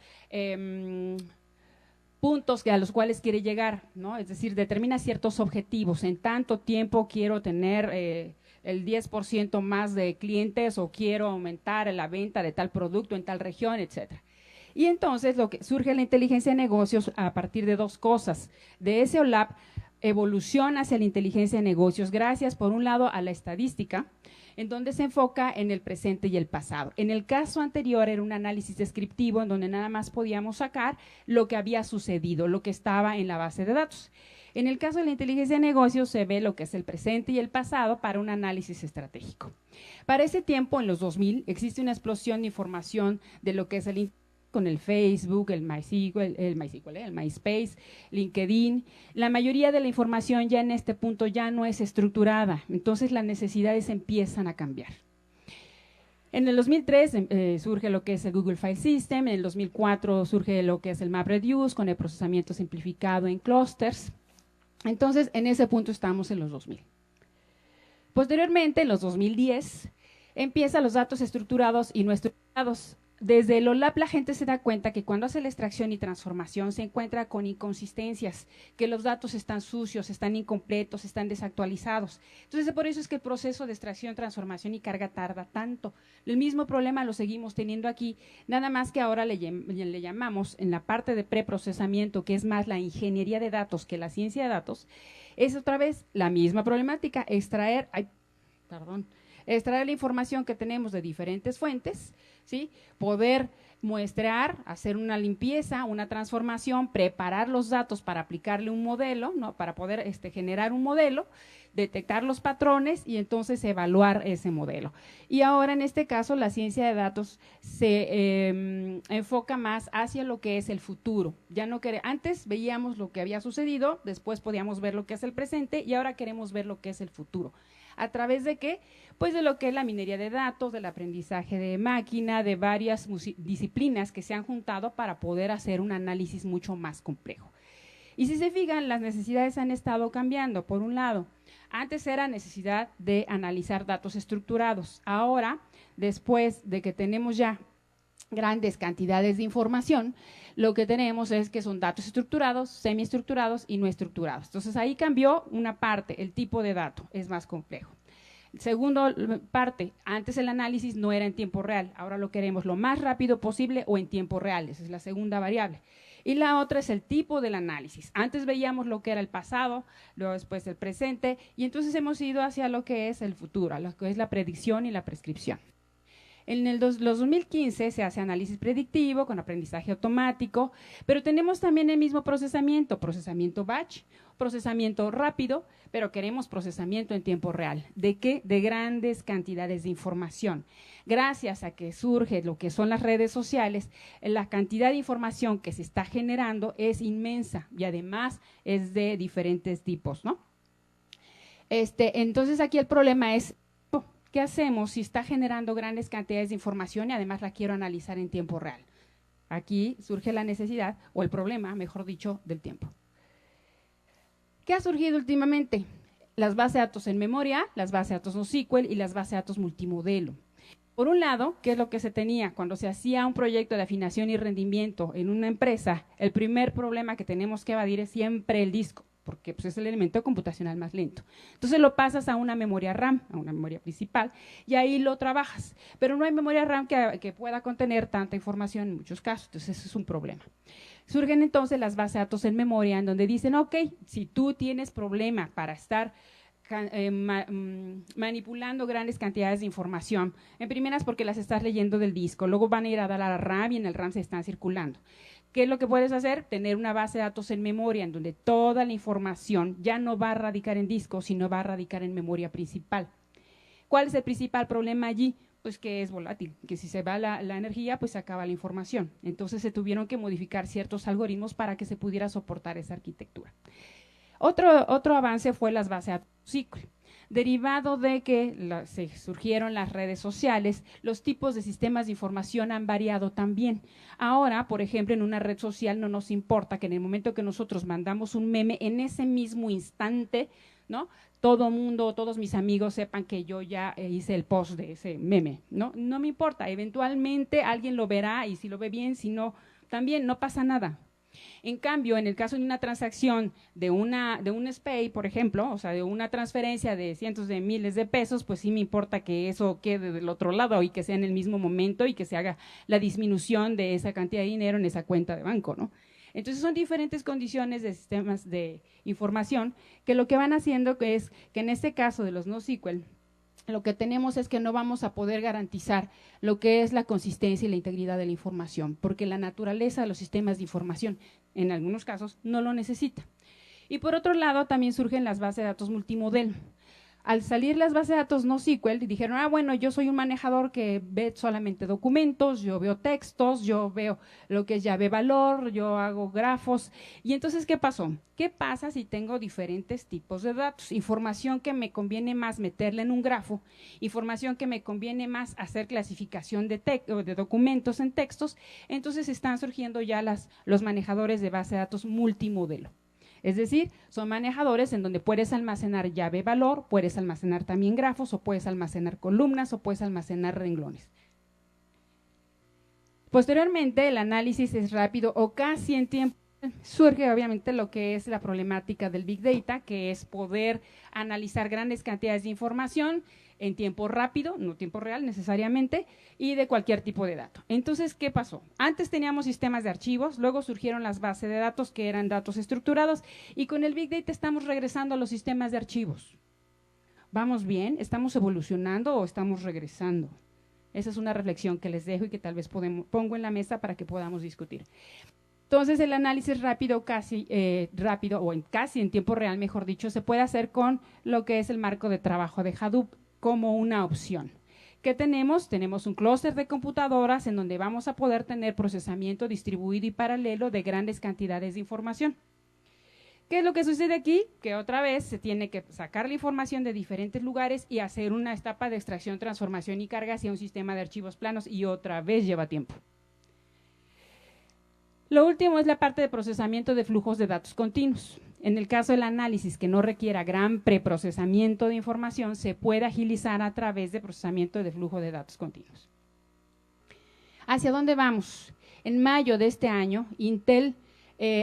puntos a los cuales quiere llegar, ¿no? Es decir, determina ciertos objetivos. En tanto tiempo quiero tener el 10% más de clientes o quiero aumentar la venta de tal producto en tal región, etcétera. Y entonces lo que surge la inteligencia de negocios a partir de dos cosas. De ese OLAP evoluciona hacia la inteligencia de negocios gracias, por un lado, a la estadística, en donde se enfoca en el presente y el pasado. En el caso anterior era un análisis descriptivo en donde nada más podíamos sacar lo que había sucedido, lo que estaba en la base de datos. En el caso de la inteligencia de negocios se ve lo que es el presente y el pasado para un análisis estratégico. Para ese tiempo, en los 2000, existe una explosión de información de lo que es con el Facebook, el MySpace, LinkedIn. La mayoría de la información ya en este punto ya no es estructurada, entonces las necesidades empiezan a cambiar. En el 2003 surge lo que es el Google File System, en el 2004 surge lo que es el MapReduce con el procesamiento simplificado en clusters. Entonces, en ese punto estamos en los 2000. Posteriormente, en los 2010, empiezan los datos estructurados y no estructurados. Desde el OLAP la gente se da cuenta que cuando hace la extracción y transformación se encuentra con inconsistencias, que los datos están sucios, están incompletos, están desactualizados. Entonces, por eso es que el proceso de extracción, transformación y carga tarda tanto. El mismo problema lo seguimos teniendo aquí, nada más que ahora le llamamos en la parte de preprocesamiento, que es más la ingeniería de datos que la ciencia de datos, es otra vez la misma problemática, extraer la información que tenemos de diferentes fuentes, ¿sí? Poder muestrear, hacer una limpieza, una transformación, preparar los datos para aplicarle un modelo, ¿no? Para poder generar un modelo, detectar los patrones y entonces evaluar ese modelo. Y ahora en este caso la ciencia de datos se enfoca más hacia lo que es el futuro. Ya no antes veíamos lo que había sucedido, después podíamos ver lo que es el presente y ahora queremos ver lo que es el futuro. ¿A través de qué? Pues de lo que es la minería de datos, del aprendizaje de máquina, de varias disciplinas que se han juntado para poder hacer un análisis mucho más complejo. Y si se fijan, las necesidades han estado cambiando. Por un lado, antes era necesidad de analizar datos estructurados. Ahora, después de que tenemos ya grandes cantidades de información, lo que tenemos es que son datos estructurados, semiestructurados y no estructurados. Entonces, ahí cambió una parte, el tipo de dato es más complejo. Segundo parte, antes el análisis no era en tiempo real, ahora lo queremos lo más rápido posible o en tiempo real, esa es la segunda variable. Y la otra es el tipo del análisis. Antes veíamos lo que era el pasado, luego después el presente, y entonces hemos ido hacia lo que es el futuro, lo que es la predicción y la prescripción. En los 2015 se hace análisis predictivo con aprendizaje automático, pero tenemos también el mismo procesamiento batch, procesamiento rápido, pero queremos procesamiento en tiempo real. ¿De qué? De grandes cantidades de información. Gracias a que surge lo que son las redes sociales, la cantidad de información que se está generando es inmensa y además es de diferentes tipos, ¿no? Entonces aquí el problema es, ¿qué hacemos si está generando grandes cantidades de información y además la quiero analizar en tiempo real? Aquí surge la necesidad, o el problema, mejor dicho, del tiempo. ¿Qué ha surgido últimamente? Las bases de datos en memoria, las bases de datos NoSQL y las bases de datos multimodelo. Por un lado, ¿qué es lo que se tenía? Cuando se hacía un proyecto de afinación y rendimiento en una empresa, el primer problema que tenemos que evadir es siempre el disco. porque pues, es el elemento computacional más lento. Entonces lo pasas a una memoria RAM, a una memoria principal, y ahí lo trabajas. Pero no hay memoria RAM que pueda contener tanta información en muchos casos, entonces eso es un problema. Surgen entonces las bases de datos en memoria, en donde dicen, ok, si tú tienes problema para estar manipulando grandes cantidades de información, en primeras porque las estás leyendo del disco, luego van a ir a dar a la RAM y en el RAM se están circulando. ¿Qué es lo que puedes hacer? Tener una base de datos en memoria en donde toda la información ya no va a radicar en disco, sino va a radicar en memoria principal. ¿Cuál es el principal problema allí? Pues que es volátil, que si se va la energía, pues se acaba la información. Entonces se tuvieron que modificar ciertos algoritmos para que se pudiera soportar esa arquitectura. Otro avance fue las bases de datos SQL. Derivado de que se surgieron las redes sociales, los tipos de sistemas de información han variado también. Ahora, por ejemplo, en una red social no nos importa que en el momento que nosotros mandamos un meme, en ese mismo instante, ¿no?, todo mundo, todos mis amigos sepan que yo ya hice el post de ese meme, ¿no? No me importa, eventualmente alguien lo verá y si lo ve bien, si no, también no pasa nada. En cambio, en el caso de una transacción de un SPAY, por ejemplo, o sea, de una transferencia de cientos de miles de pesos, pues sí me importa que eso quede del otro lado y que sea en el mismo momento y que se haga la disminución de esa cantidad de dinero en esa cuenta de banco, ¿no? Entonces son diferentes condiciones de sistemas de información que lo que van haciendo es que en este caso de los NoSQL, lo que tenemos es que no vamos a poder garantizar lo que es la consistencia y la integridad de la información, porque la naturaleza de los sistemas de información, en algunos casos, no lo necesita. Y por otro lado, también surgen las bases de datos multimodelo. Al salir las bases de datos NoSQL, dijeron, bueno, yo soy un manejador que ve solamente documentos, yo veo textos, yo veo lo que es llave valor, yo hago grafos. Y entonces, ¿qué pasó? ¿Qué pasa si tengo diferentes tipos de datos? Información que me conviene más meterla en un grafo, información que me conviene más hacer clasificación de documentos en textos. Entonces están surgiendo ya los manejadores de base de datos multimodelo. Es decir, son manejadores en donde puedes almacenar llave valor, puedes almacenar también grafos, o puedes almacenar columnas, o puedes almacenar renglones. Posteriormente, el análisis es rápido o casi en tiempo. Surge obviamente lo que es la problemática del Big Data, que es poder analizar grandes cantidades de información en tiempo rápido, no tiempo real necesariamente, y de cualquier tipo de dato. Entonces, ¿qué pasó? Antes teníamos sistemas de archivos, luego surgieron las bases de datos que eran datos estructurados, y con el Big Data estamos regresando a los sistemas de archivos. ¿Vamos bien? ¿Estamos evolucionando o estamos regresando? Esa es una reflexión que les dejo y que tal vez pongo en la mesa para que podamos discutir. Entonces, el análisis rápido, casi en tiempo real, mejor dicho, se puede hacer con lo que es el marco de trabajo de Hadoop como una opción. ¿Qué tenemos? Tenemos un clúster de computadoras en donde vamos a poder tener procesamiento distribuido y paralelo de grandes cantidades de información. ¿Qué es lo que sucede aquí? Que otra vez se tiene que sacar la información de diferentes lugares y hacer una etapa de extracción, transformación y carga hacia un sistema de archivos planos, y otra vez lleva tiempo. Lo último es la parte de procesamiento de flujos de datos continuos. En el caso del análisis que no requiera gran preprocesamiento de información, se puede agilizar a través de procesamiento de flujo de datos continuos. ¿Hacia dónde vamos? En mayo de este año, Intel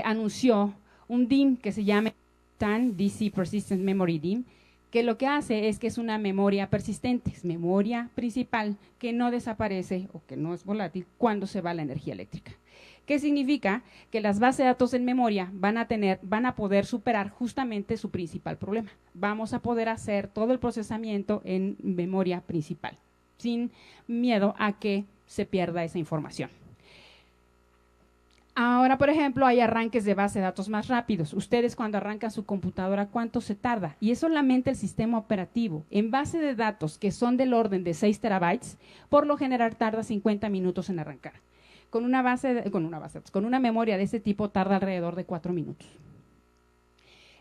anunció un DIMM que se llama TAN, DC Persistent Memory DIMM, que lo que hace es que es una memoria persistente, es memoria principal que no desaparece o que no es volátil cuando se va la energía eléctrica. ¿Qué significa? Que las bases de datos en memoria van a poder superar justamente su principal problema. Vamos a poder hacer todo el procesamiento en memoria principal, sin miedo a que se pierda esa información. Ahora, por ejemplo, hay arranques de base de datos más rápidos. Ustedes cuando arrancan su computadora, ¿cuánto se tarda? Y es solamente el sistema operativo. En base de datos que son del orden de 6 terabytes, por lo general tarda 50 minutos en arrancar. Con una memoria de este tipo tarda alrededor de 4 minutos.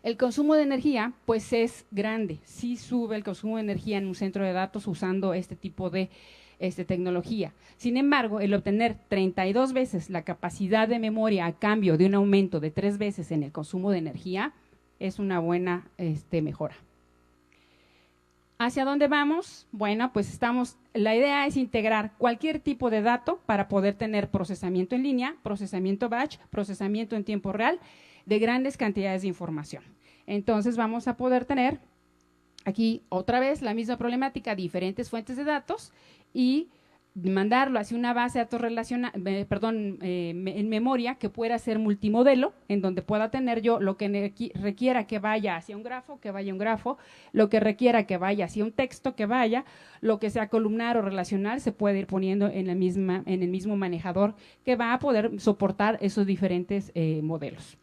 El consumo de energía, pues es grande. Sí sube el consumo de energía en un centro de datos usando este tipo de tecnología. Sin embargo, el obtener 32 veces la capacidad de memoria a cambio de un aumento de 3 veces en el consumo de energía es una buena mejora. ¿Hacia dónde vamos? Bueno, pues la idea es integrar cualquier tipo de dato para poder tener procesamiento en línea, procesamiento batch, procesamiento en tiempo real de grandes cantidades de información. Entonces vamos a poder tener aquí otra vez la misma problemática, diferentes fuentes de datos y mandarlo hacia una base de datos en memoria que pueda ser multimodelo, en donde pueda tener yo lo que requiera que vaya hacia un grafo, que vaya un grafo, lo que requiera que vaya hacia un texto, que vaya, lo que sea columnar o relacional se puede ir poniendo en el mismo manejador que va a poder soportar esos diferentes modelos.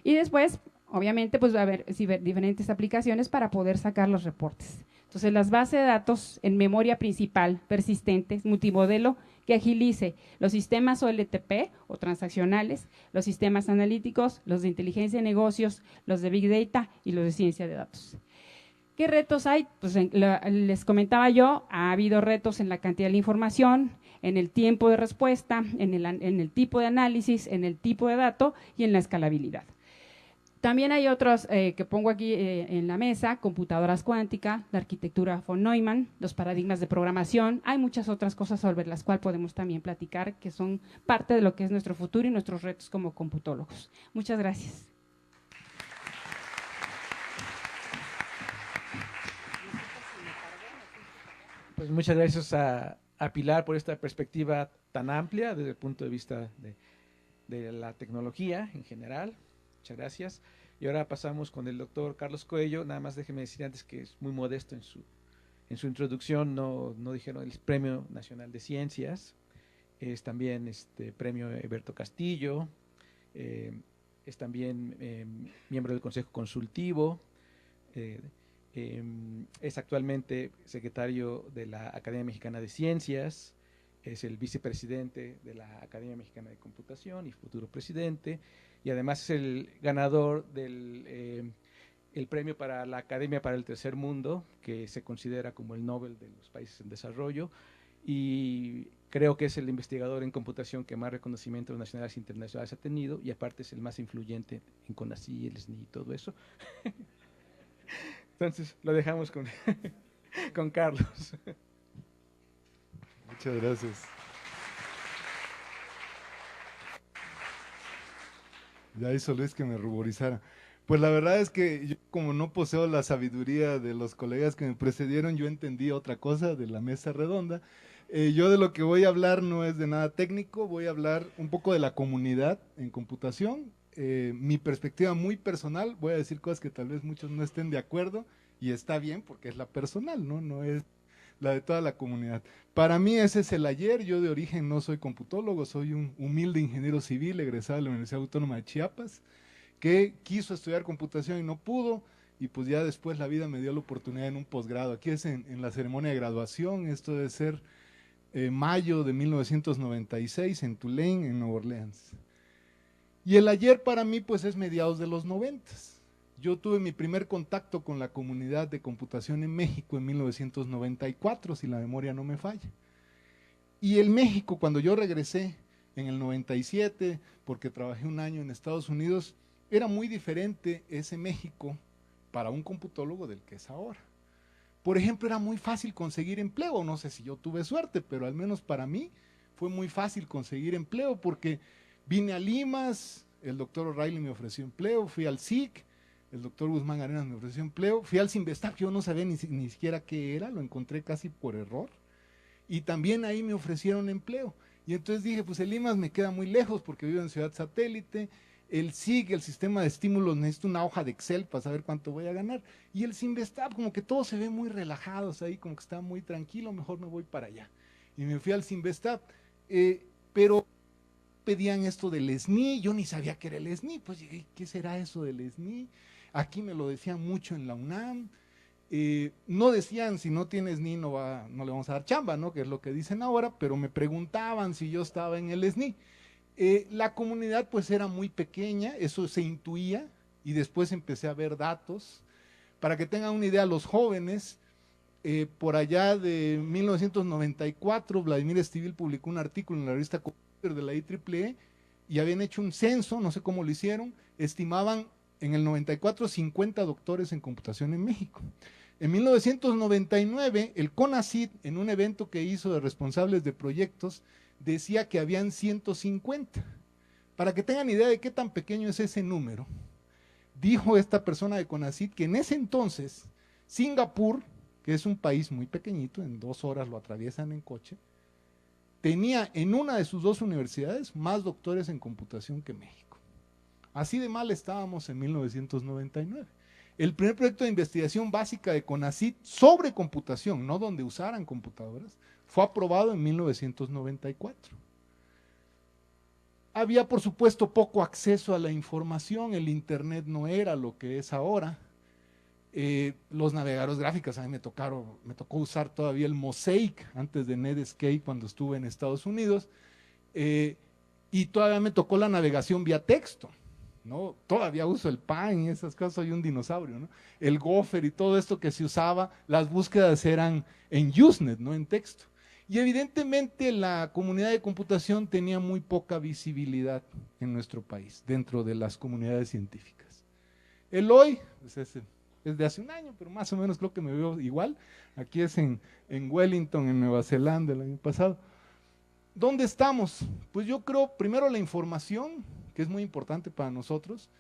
Y después, obviamente, pues va a haber diferentes aplicaciones para poder sacar los reportes. Entonces, las bases de datos en memoria principal, persistentes, multimodelo, que agilice los sistemas OLTP o transaccionales, los sistemas analíticos, los de inteligencia de negocios, los de Big Data y los de ciencia de datos. ¿Qué retos hay? Pues les comentaba yo, ha habido retos en la cantidad de la información, en el tiempo de respuesta, en el tipo de análisis, en el tipo de dato y en la escalabilidad. También hay otros que pongo aquí en la mesa, computadoras cuánticas, la arquitectura von Neumann, los paradigmas de programación. Hay muchas otras cosas sobre las cuales podemos también platicar que son parte de lo que es nuestro futuro y nuestros retos como computólogos. Muchas gracias. Pues muchas gracias a Pilar por esta perspectiva tan amplia desde el punto de vista de la tecnología en general. Muchas gracias. Y ahora pasamos con el doctor Carlos Coello. Nada más déjeme decir antes que es muy modesto en su introducción, no dijeron el Premio Nacional de Ciencias, es también Premio Eberto Castillo, es también miembro del Consejo Consultivo, es actualmente secretario de la Academia Mexicana de Ciencias, es el vicepresidente de la Academia Mexicana de Computación y futuro presidente, y además es el ganador del el premio para la Academia para el Tercer Mundo, que se considera como el Nobel de los países en desarrollo, y creo que es el investigador en computación que más reconocimientos nacionales e internacionales ha tenido, y aparte es el más influyente en CONACYT, el SNI y todo eso. Entonces lo dejamos con Carlos. Muchas gracias. Ya hizo Luis que me ruborizara. Pues la verdad es que yo, como no poseo la sabiduría de los colegas que me precedieron, yo entendí otra cosa de la mesa redonda. Yo de lo que voy a hablar no es de nada técnico, voy a hablar un poco de la comunidad en computación. Mi perspectiva muy personal, voy a decir cosas que tal vez muchos no estén de acuerdo, y está bien porque es la personal, no es la de toda la comunidad. Para mí ese es el ayer. Yo de origen no soy computólogo, soy un humilde ingeniero civil egresado de la Universidad Autónoma de Chiapas, que quiso estudiar computación y no pudo, y pues ya después la vida me dio la oportunidad en un posgrado. Aquí es en la ceremonia de graduación, esto debe ser mayo de 1996 en Tulane, en Nueva Orleans. Y el ayer para mí pues es mediados de los 90s. Yo tuve mi primer contacto con la comunidad de computación en México en 1994, si la memoria no me falla. Y el México, cuando yo regresé en el 97, porque trabajé un año en Estados Unidos, era muy diferente ese México para un computólogo del que es ahora. Por ejemplo, era muy fácil conseguir empleo, no sé si yo tuve suerte, pero al menos para mí fue muy fácil conseguir empleo, porque vine a Limas, el doctor O'Reilly me ofreció empleo, fui al SIC, el doctor Guzmán Arenas me ofreció empleo, fui al Cinvestav, que yo no sabía ni siquiera qué era, lo encontré casi por error, y también ahí me ofrecieron empleo. Y entonces dije, pues el Limas me queda muy lejos porque vivo en Ciudad Satélite, el SIG, el sistema de estímulos, necesito una hoja de Excel para saber cuánto voy a ganar, y el Cinvestav, como que todos se ven muy relajados ahí, como que está muy tranquilo, mejor me voy para allá. Y me fui al Cinvestav, pero pedían esto del SNI, yo ni sabía qué era el SNI, pues ¿qué será eso del SNI? Aquí me lo decían mucho en la UNAM, no decían si no tienes SNI no le vamos a dar chamba, ¿no? Que es lo que dicen ahora, pero me preguntaban si yo estaba en el SNI. La comunidad pues era muy pequeña, eso se intuía, y después empecé a ver datos. Para que tengan una idea los jóvenes, por allá de 1994, Vladimir Estivil publicó un artículo en la revista Computer de la IEEE, y habían hecho un censo, no sé cómo lo hicieron, estimaban en el 94 50 doctores en computación en México. En 1999, el CONACYT, en un evento que hizo de responsables de proyectos, decía que habían 150. Para que tengan idea de qué tan pequeño es ese número, dijo esta persona de CONACYT que en ese entonces Singapur, que es un país muy pequeñito, en 2 horas lo atraviesan en coche, tenía en una de sus 2 universidades más doctores en computación que México. Así de mal estábamos en 1999. El primer proyecto de investigación básica de CONACYT sobre computación, no donde usaran computadoras, fue aprobado en 1994. Había, por supuesto, poco acceso a la información, el internet no era lo que es ahora. Los navegadores gráficos, a mí me tocó usar todavía el Mosaic antes de Netscape cuando estuve en Estados Unidos, y todavía me tocó la navegación vía texto, ¿no? Todavía uso el PAN y esas cosas, soy un dinosaurio, ¿no? El Gopher y todo esto que se usaba, las búsquedas eran en Usenet, no en texto. Y evidentemente la comunidad de computación tenía muy poca visibilidad en nuestro país, dentro de las comunidades científicas. El hoy, pues es de hace un año, pero más o menos creo que me veo igual. Aquí es en Wellington, en Nueva Zelanda, el año pasado. ¿Dónde estamos? Pues yo creo, primero la información, que es muy importante para nosotros.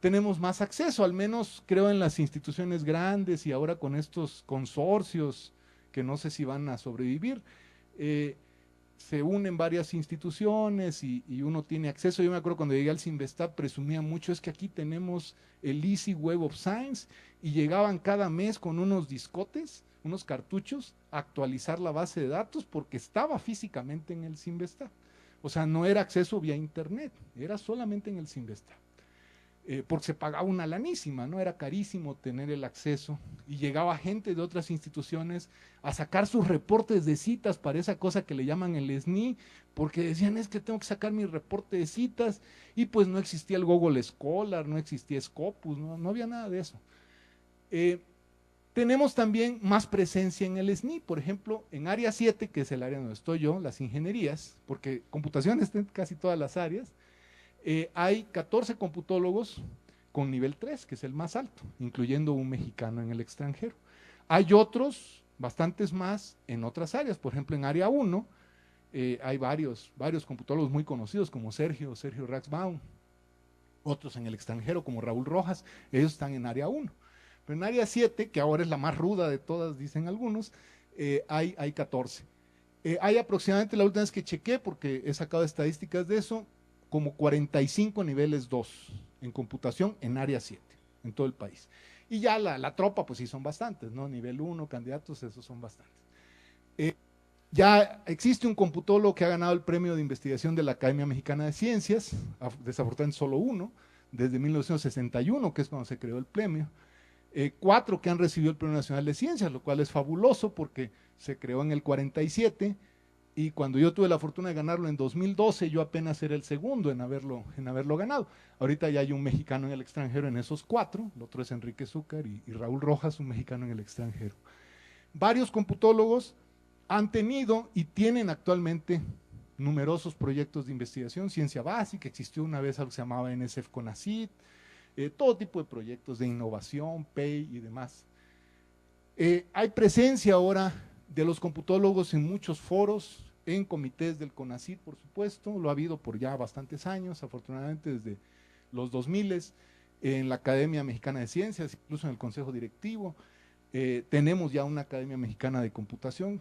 Tenemos más acceso, al menos creo en las instituciones grandes y ahora con estos consorcios que no sé si van a sobrevivir. Se unen varias instituciones y uno tiene acceso. Yo me acuerdo cuando llegué al Cinvestav presumía mucho, es que aquí tenemos el Easy Web of Science, y llegaban cada mes con unos discotes, unos cartuchos, a actualizar la base de datos porque estaba físicamente en el Cinvestav. O sea, no era acceso vía internet, era solamente en el Cinvestav. Porque se pagaba una lanísima, ¿no? Era carísimo tener el acceso, y llegaba gente de otras instituciones a sacar sus reportes de citas para esa cosa que le llaman el SNI, porque decían, es que tengo que sacar mi reporte de citas, y pues no existía el Google Scholar, no existía Scopus, no había nada de eso. Tenemos también más presencia en el SNI, por ejemplo, en área 7, que es el área donde estoy yo, las ingenierías, porque computación está en casi todas las áreas. Hay 14 computólogos con nivel 3, que es el más alto, incluyendo un mexicano en el extranjero. Hay otros, bastantes más, en otras áreas. Por ejemplo, en área 1 hay varios computólogos muy conocidos, como Sergio Raxbaum, otros en el extranjero, como Raúl Rojas, ellos están en área 1. Pero en área 7, que ahora es la más ruda de todas, dicen algunos, hay 14. Hay aproximadamente, la última vez que chequé, porque he sacado estadísticas de eso, como 45 niveles 2 en computación en área 7, en todo el país. Y ya la tropa, pues sí son bastantes, ¿no? Nivel 1, candidatos, esos son bastantes. Ya existe un computólogo que ha ganado el premio de investigación de la Academia Mexicana de Ciencias, desafortunadamente solo uno, desde 1961, que es cuando se creó el premio. 4 que han recibido el Premio Nacional de Ciencias, lo cual es fabuloso porque se creó en el 47, y cuando yo tuve la fortuna de ganarlo en 2012, yo apenas era el segundo en haberlo ganado. Ahorita ya hay un mexicano en el extranjero en esos 4, el otro es Enrique Zúcar y Raúl Rojas, un mexicano en el extranjero. Varios computólogos han tenido y tienen actualmente numerosos proyectos de investigación, ciencia básica, existió una vez algo que se llamaba NSF CONACYT, todo tipo de proyectos de innovación, PEI y demás. Hay presencia ahora de los computólogos en muchos foros, en comités del CONACYT, por supuesto, lo ha habido por ya bastantes años, afortunadamente desde los 2000, en la Academia Mexicana de Ciencias, incluso en el Consejo Directivo. Tenemos ya una Academia Mexicana de Computación,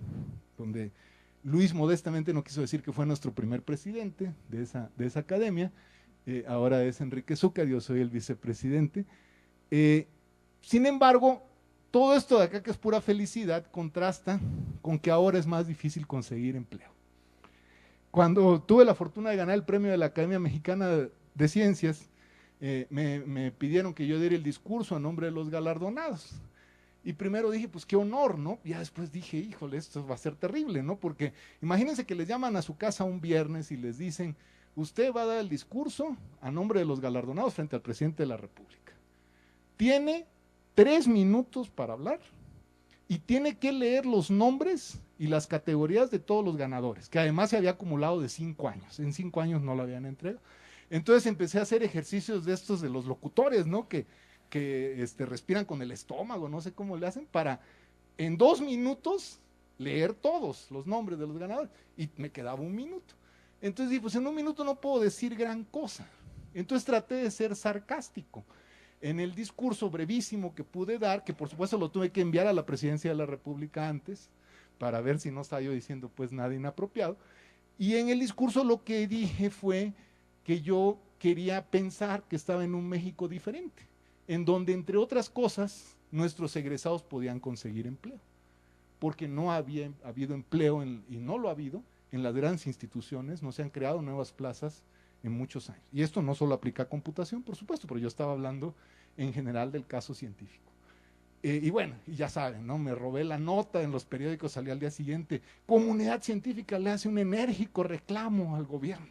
donde Luis modestamente no quiso decir que fue nuestro primer presidente de esa academia, ahora es Enrique Zúcar, yo soy el vicepresidente. Sin embargo, todo esto de acá, que es pura felicidad, contrasta con que ahora es más difícil conseguir empleo. Cuando tuve la fortuna de ganar el premio de la Academia Mexicana de Ciencias, me pidieron que yo diera el discurso a nombre de los galardonados. Y primero dije, pues qué honor, ¿no? Y ya después dije, híjole, esto va a ser terrible, ¿no? Porque imagínense que les llaman a su casa un viernes y les dicen, usted va a dar el discurso a nombre de los galardonados frente al presidente de la República. Tiene 3 minutos para hablar y tiene que leer los nombres y las categorías de todos los ganadores, que además se había acumulado de 5 años. En 5 años no lo habían entregado. Entonces empecé a hacer ejercicios de estos de los locutores, ¿no? Que respiran con el estómago, no sé cómo le hacen, para en 2 minutos leer todos los nombres de los ganadores. Y me quedaba 1 minuto. Entonces dije, pues en 1 minuto no puedo decir gran cosa. Entonces traté de ser sarcástico. en el discurso brevísimo que pude dar, que por supuesto lo tuve que enviar a la Presidencia de la República antes, para ver si no estaba yo diciendo pues nada inapropiado, y en el discurso lo que dije fue que yo quería pensar que estaba en un México diferente, en donde entre otras cosas nuestros egresados podían conseguir empleo, porque no había habido empleo, y no lo ha habido, en las grandes instituciones, no se han creado nuevas plazas en muchos años. Y esto no solo aplica a computación, por supuesto, pero yo estaba hablando en general del caso científico. Y bueno, y ya saben, ¿no? Me robé la nota en los periódicos, salí al día siguiente, comunidad científica le hace un enérgico reclamo al gobierno.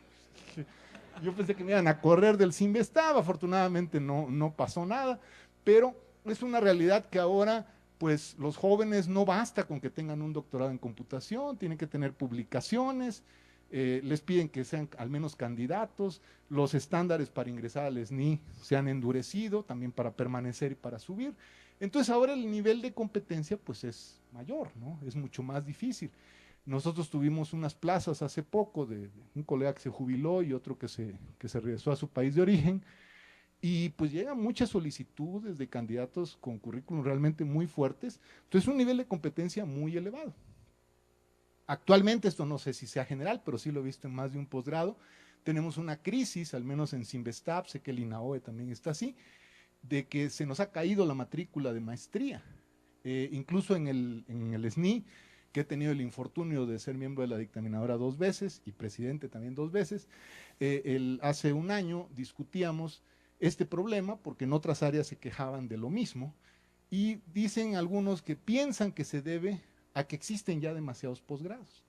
Yo pensé que me iban a correr del Cinvestav, afortunadamente no pasó nada, pero es una realidad que ahora, pues los jóvenes no basta con que tengan un doctorado en computación, tienen que tener publicaciones, les piden que sean al menos candidatos, los estándares para ingresar al SNI se han endurecido, también para permanecer y para subir. Entonces ahora el nivel de competencia pues es mayor, ¿no? Es mucho más difícil. Nosotros tuvimos unas plazas hace poco de un colega que se jubiló y otro que se regresó a su país de origen, y pues llegan muchas solicitudes de candidatos con currículum realmente muy fuertes, entonces un nivel de competencia muy elevado. Actualmente, esto no sé si sea general, pero sí lo he visto en más de un posgrado, tenemos una crisis, al menos en Cinvestav, sé que el INAOE también está así, de que se nos ha caído la matrícula de maestría, incluso en el SNI, que he tenido el infortunio de ser miembro de la dictaminadora 2 veces y presidente también 2 veces, hace un año discutíamos este problema porque en otras áreas se quejaban de lo mismo, y dicen algunos que piensan que se debe a que existen ya demasiados posgrados,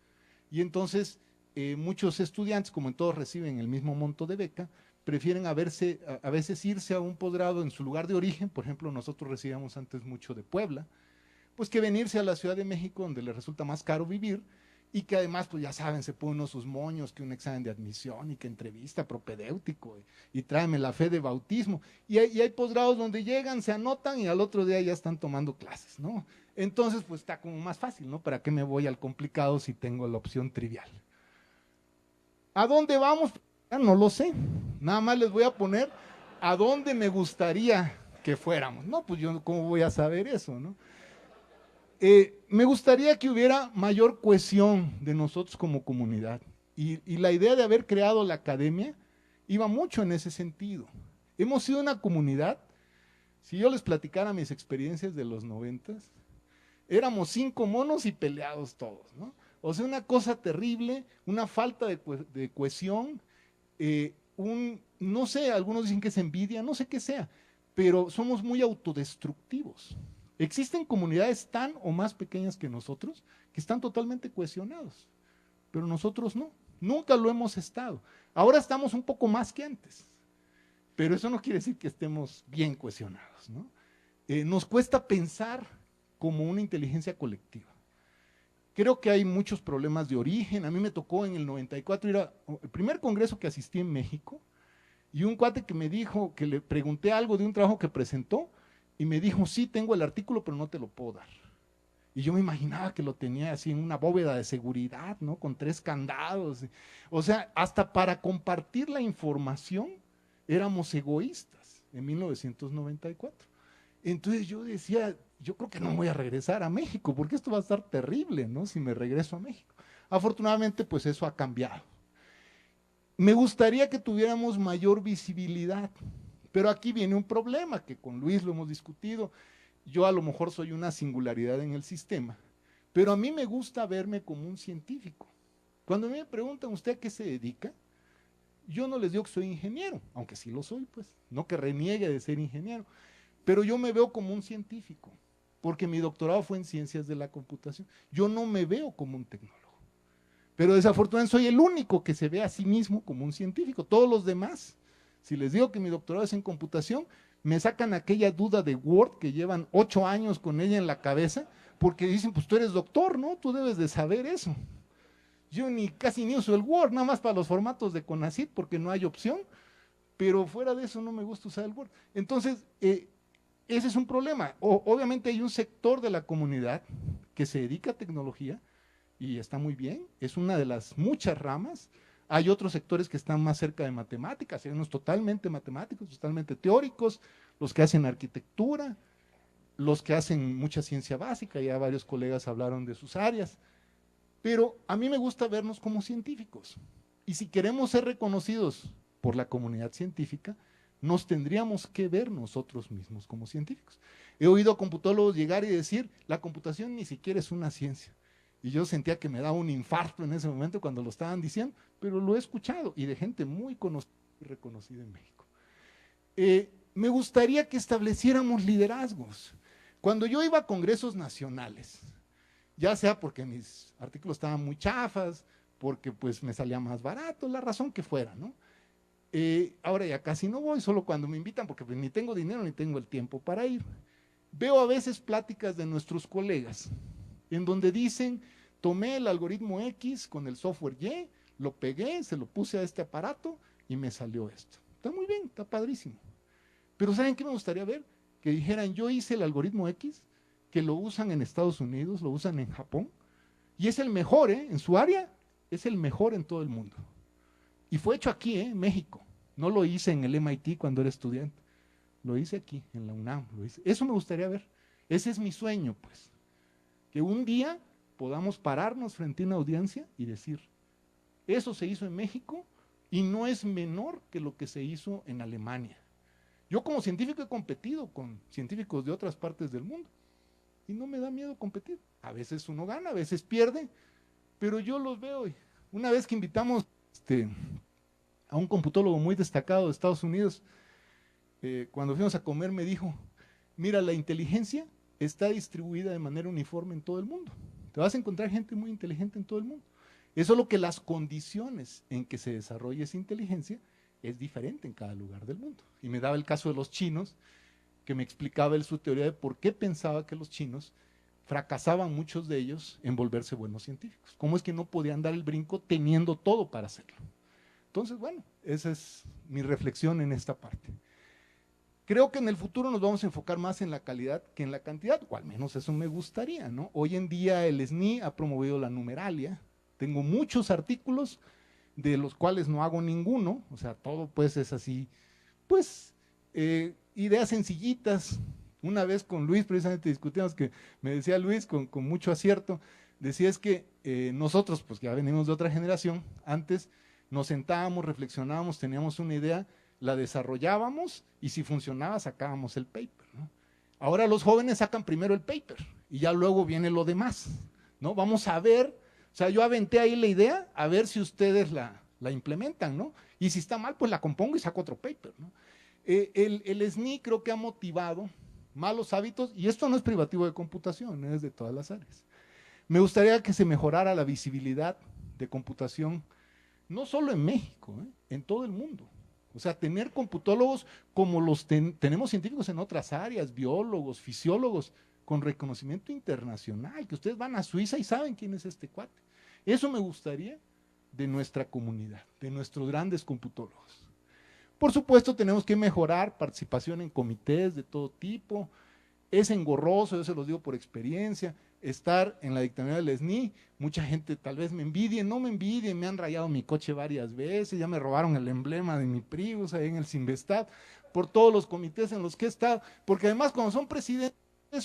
y entonces muchos estudiantes, como en todos reciben el mismo monto de beca, prefieren a veces irse a un posgrado en su lugar de origen. Por ejemplo, nosotros recibíamos antes mucho de Puebla, pues que venirse a la Ciudad de México, donde les resulta más caro vivir, y que además, pues ya saben, se ponen unos sus moños, que un examen de admisión, y que entrevista propedéutico, y tráeme la fe de bautismo, y hay posgrados donde llegan, se anotan, y al otro día ya están tomando clases, ¿no? Entonces, pues está como más fácil, ¿no? ¿Para qué me voy al complicado si tengo la opción trivial? ¿A dónde vamos? No lo sé, nada más les voy a poner a dónde me gustaría que fuéramos. No, pues yo cómo voy a saber eso, ¿no? Me gustaría que hubiera mayor cohesión de nosotros como comunidad, y la idea de haber creado la academia iba mucho en ese sentido. Hemos sido una comunidad, si yo les platicara mis experiencias de los 90s, éramos 5 monos y peleados todos, ¿no? O sea, una cosa terrible, una falta de cohesión, no sé, algunos dicen que es envidia, no sé qué sea, pero somos muy autodestructivos. Existen comunidades tan o más pequeñas que nosotros que están totalmente cohesionados, pero nosotros no, nunca lo hemos estado. Ahora estamos un poco más que antes, pero eso no quiere decir que estemos bien cohesionados, ¿no? Nos cuesta pensar como una inteligencia colectiva. Creo que hay muchos problemas de origen. A mí me tocó en el 94 ir al primer congreso que asistí en México, y un cuate que me dijo, que le pregunté algo de un trabajo que presentó, y me dijo, sí, tengo el artículo, pero no te lo puedo dar. Y yo me imaginaba que lo tenía así en una bóveda de seguridad, ¿no? Con 3 candados. O sea, hasta para compartir la información éramos egoístas en 1994. Entonces yo decía, yo creo que no voy a regresar a México, porque esto va a estar terrible, ¿no? Si me regreso a México. Afortunadamente, pues eso ha cambiado. Me gustaría que tuviéramos mayor visibilidad, pero aquí viene un problema que con Luis lo hemos discutido. Yo a lo mejor soy una singularidad en el sistema, pero a mí me gusta verme como un científico. Cuando me preguntan, ¿usted a qué se dedica? Yo no les digo que soy ingeniero, aunque sí lo soy, pues, no que reniegue de ser ingeniero, pero yo me veo como un científico, porque mi doctorado fue en ciencias de la computación. Yo no me veo como un tecnólogo, pero desafortunadamente soy el único que se ve a sí mismo como un científico. Todos los demás, si les digo que mi doctorado es en computación, me sacan aquella duda de Word que llevan 8 años con ella en la cabeza, porque dicen, pues tú eres doctor, ¿no? Tú debes de saber eso. Yo casi ni uso el Word, nada más para los formatos de CONACYT, porque no hay opción, pero fuera de eso no me gusta usar el Word. Entonces, ese es un problema. Obviamente hay un sector de la comunidad que se dedica a tecnología, y está muy bien, es una de las muchas ramas. Hay otros sectores que están más cerca de matemáticas, hay unos totalmente matemáticos, totalmente teóricos, los que hacen arquitectura, los que hacen mucha ciencia básica, ya varios colegas hablaron de sus áreas, pero a mí me gusta vernos como científicos. Y si queremos ser reconocidos por la comunidad científica, nos tendríamos que ver nosotros mismos como científicos. He oído a computólogos llegar y decir, la computación ni siquiera es una ciencia. Y yo sentía que me daba un infarto en ese momento cuando lo estaban diciendo, pero lo he escuchado y de gente muy conocida y reconocida en México. Me gustaría que estableciéramos liderazgos. Cuando yo iba a congresos nacionales, ya sea porque mis artículos estaban muy chafas, porque pues me salía más barato, la razón que fuera, ¿no? Ahora ya casi no voy, solo cuando me invitan, porque pues, ni tengo dinero ni tengo el tiempo para ir. Veo a veces pláticas de nuestros colegas, en donde dicen, tomé el algoritmo X con el software Y, lo pegué, se lo puse a este aparato y me salió esto. Está muy bien, está padrísimo. Pero ¿saben qué me gustaría ver? Que dijeran, yo hice el algoritmo X, que lo usan en Estados Unidos, lo usan en Japón, y es el mejor, en su área, es el mejor en todo el mundo. Y fue hecho aquí, en México. No lo hice en el MIT cuando era estudiante. Lo hice aquí, en la UNAM. Eso me gustaría ver. Ese es mi sueño, pues. Que un día podamos pararnos frente a una audiencia y decir, eso se hizo en México y no es menor que lo que se hizo en Alemania. Yo como científico he competido con científicos de otras partes del mundo y no me da miedo competir. A veces uno gana, a veces pierde, pero yo los veo. Una vez que invitamos a un computólogo muy destacado de Estados Unidos, cuando fuimos a comer me dijo, mira, la inteligencia está distribuida de manera uniforme en todo el mundo. Te vas a encontrar gente muy inteligente en todo el mundo. Es solo que las condiciones en que se desarrolla esa inteligencia es diferente en cada lugar del mundo. Y me daba el caso de los chinos, que me explicaba él su teoría de por qué pensaba que los chinos fracasaban muchos de ellos en volverse buenos científicos. ¿Cómo es que no podían dar el brinco teniendo todo para hacerlo? Entonces, bueno, esa es mi reflexión en esta parte. Creo que en el futuro nos vamos a enfocar más en la calidad que en la cantidad, o al menos eso me gustaría, ¿no? Hoy en día el SNI ha promovido la numeralia. Tengo muchos artículos de los cuales no hago ninguno, o sea, todo pues es así, pues, ideas sencillitas. Una vez con Luis precisamente discutíamos, que me decía Luis con mucho acierto, decía es que nosotros, pues ya venimos de otra generación, antes nos sentábamos, reflexionábamos, teníamos una idea, la desarrollábamos y si funcionaba sacábamos el paper, ¿no? Ahora los jóvenes sacan primero el paper y ya luego viene lo demás, ¿no? Vamos a ver, o sea, yo aventé ahí la idea, a ver si ustedes la implementan, ¿no? Y si está mal, pues la compongo y saco otro paper, ¿no? El SNI creo que ha motivado malos hábitos, y esto no es privativo de computación, es de todas las áreas. Me gustaría que se mejorara la visibilidad de computación, no solo en México, en todo el mundo. O sea, tener computólogos como los tenemos científicos en otras áreas, biólogos, fisiólogos, con reconocimiento internacional, que ustedes van a Suiza y saben quién es este cuate. Eso me gustaría de nuestra comunidad, de nuestros grandes computólogos. Por supuesto, tenemos que mejorar participación en comités de todo tipo. Es engorroso, yo se los digo por experiencia, estar en la dictaminera del SNI. Mucha gente tal vez me envidie, no me envidie, me han rayado mi coche varias veces, ya me robaron el emblema de mi Prius ahí en el Sinvestab, por todos los comités en los que he estado, porque además cuando son presidentes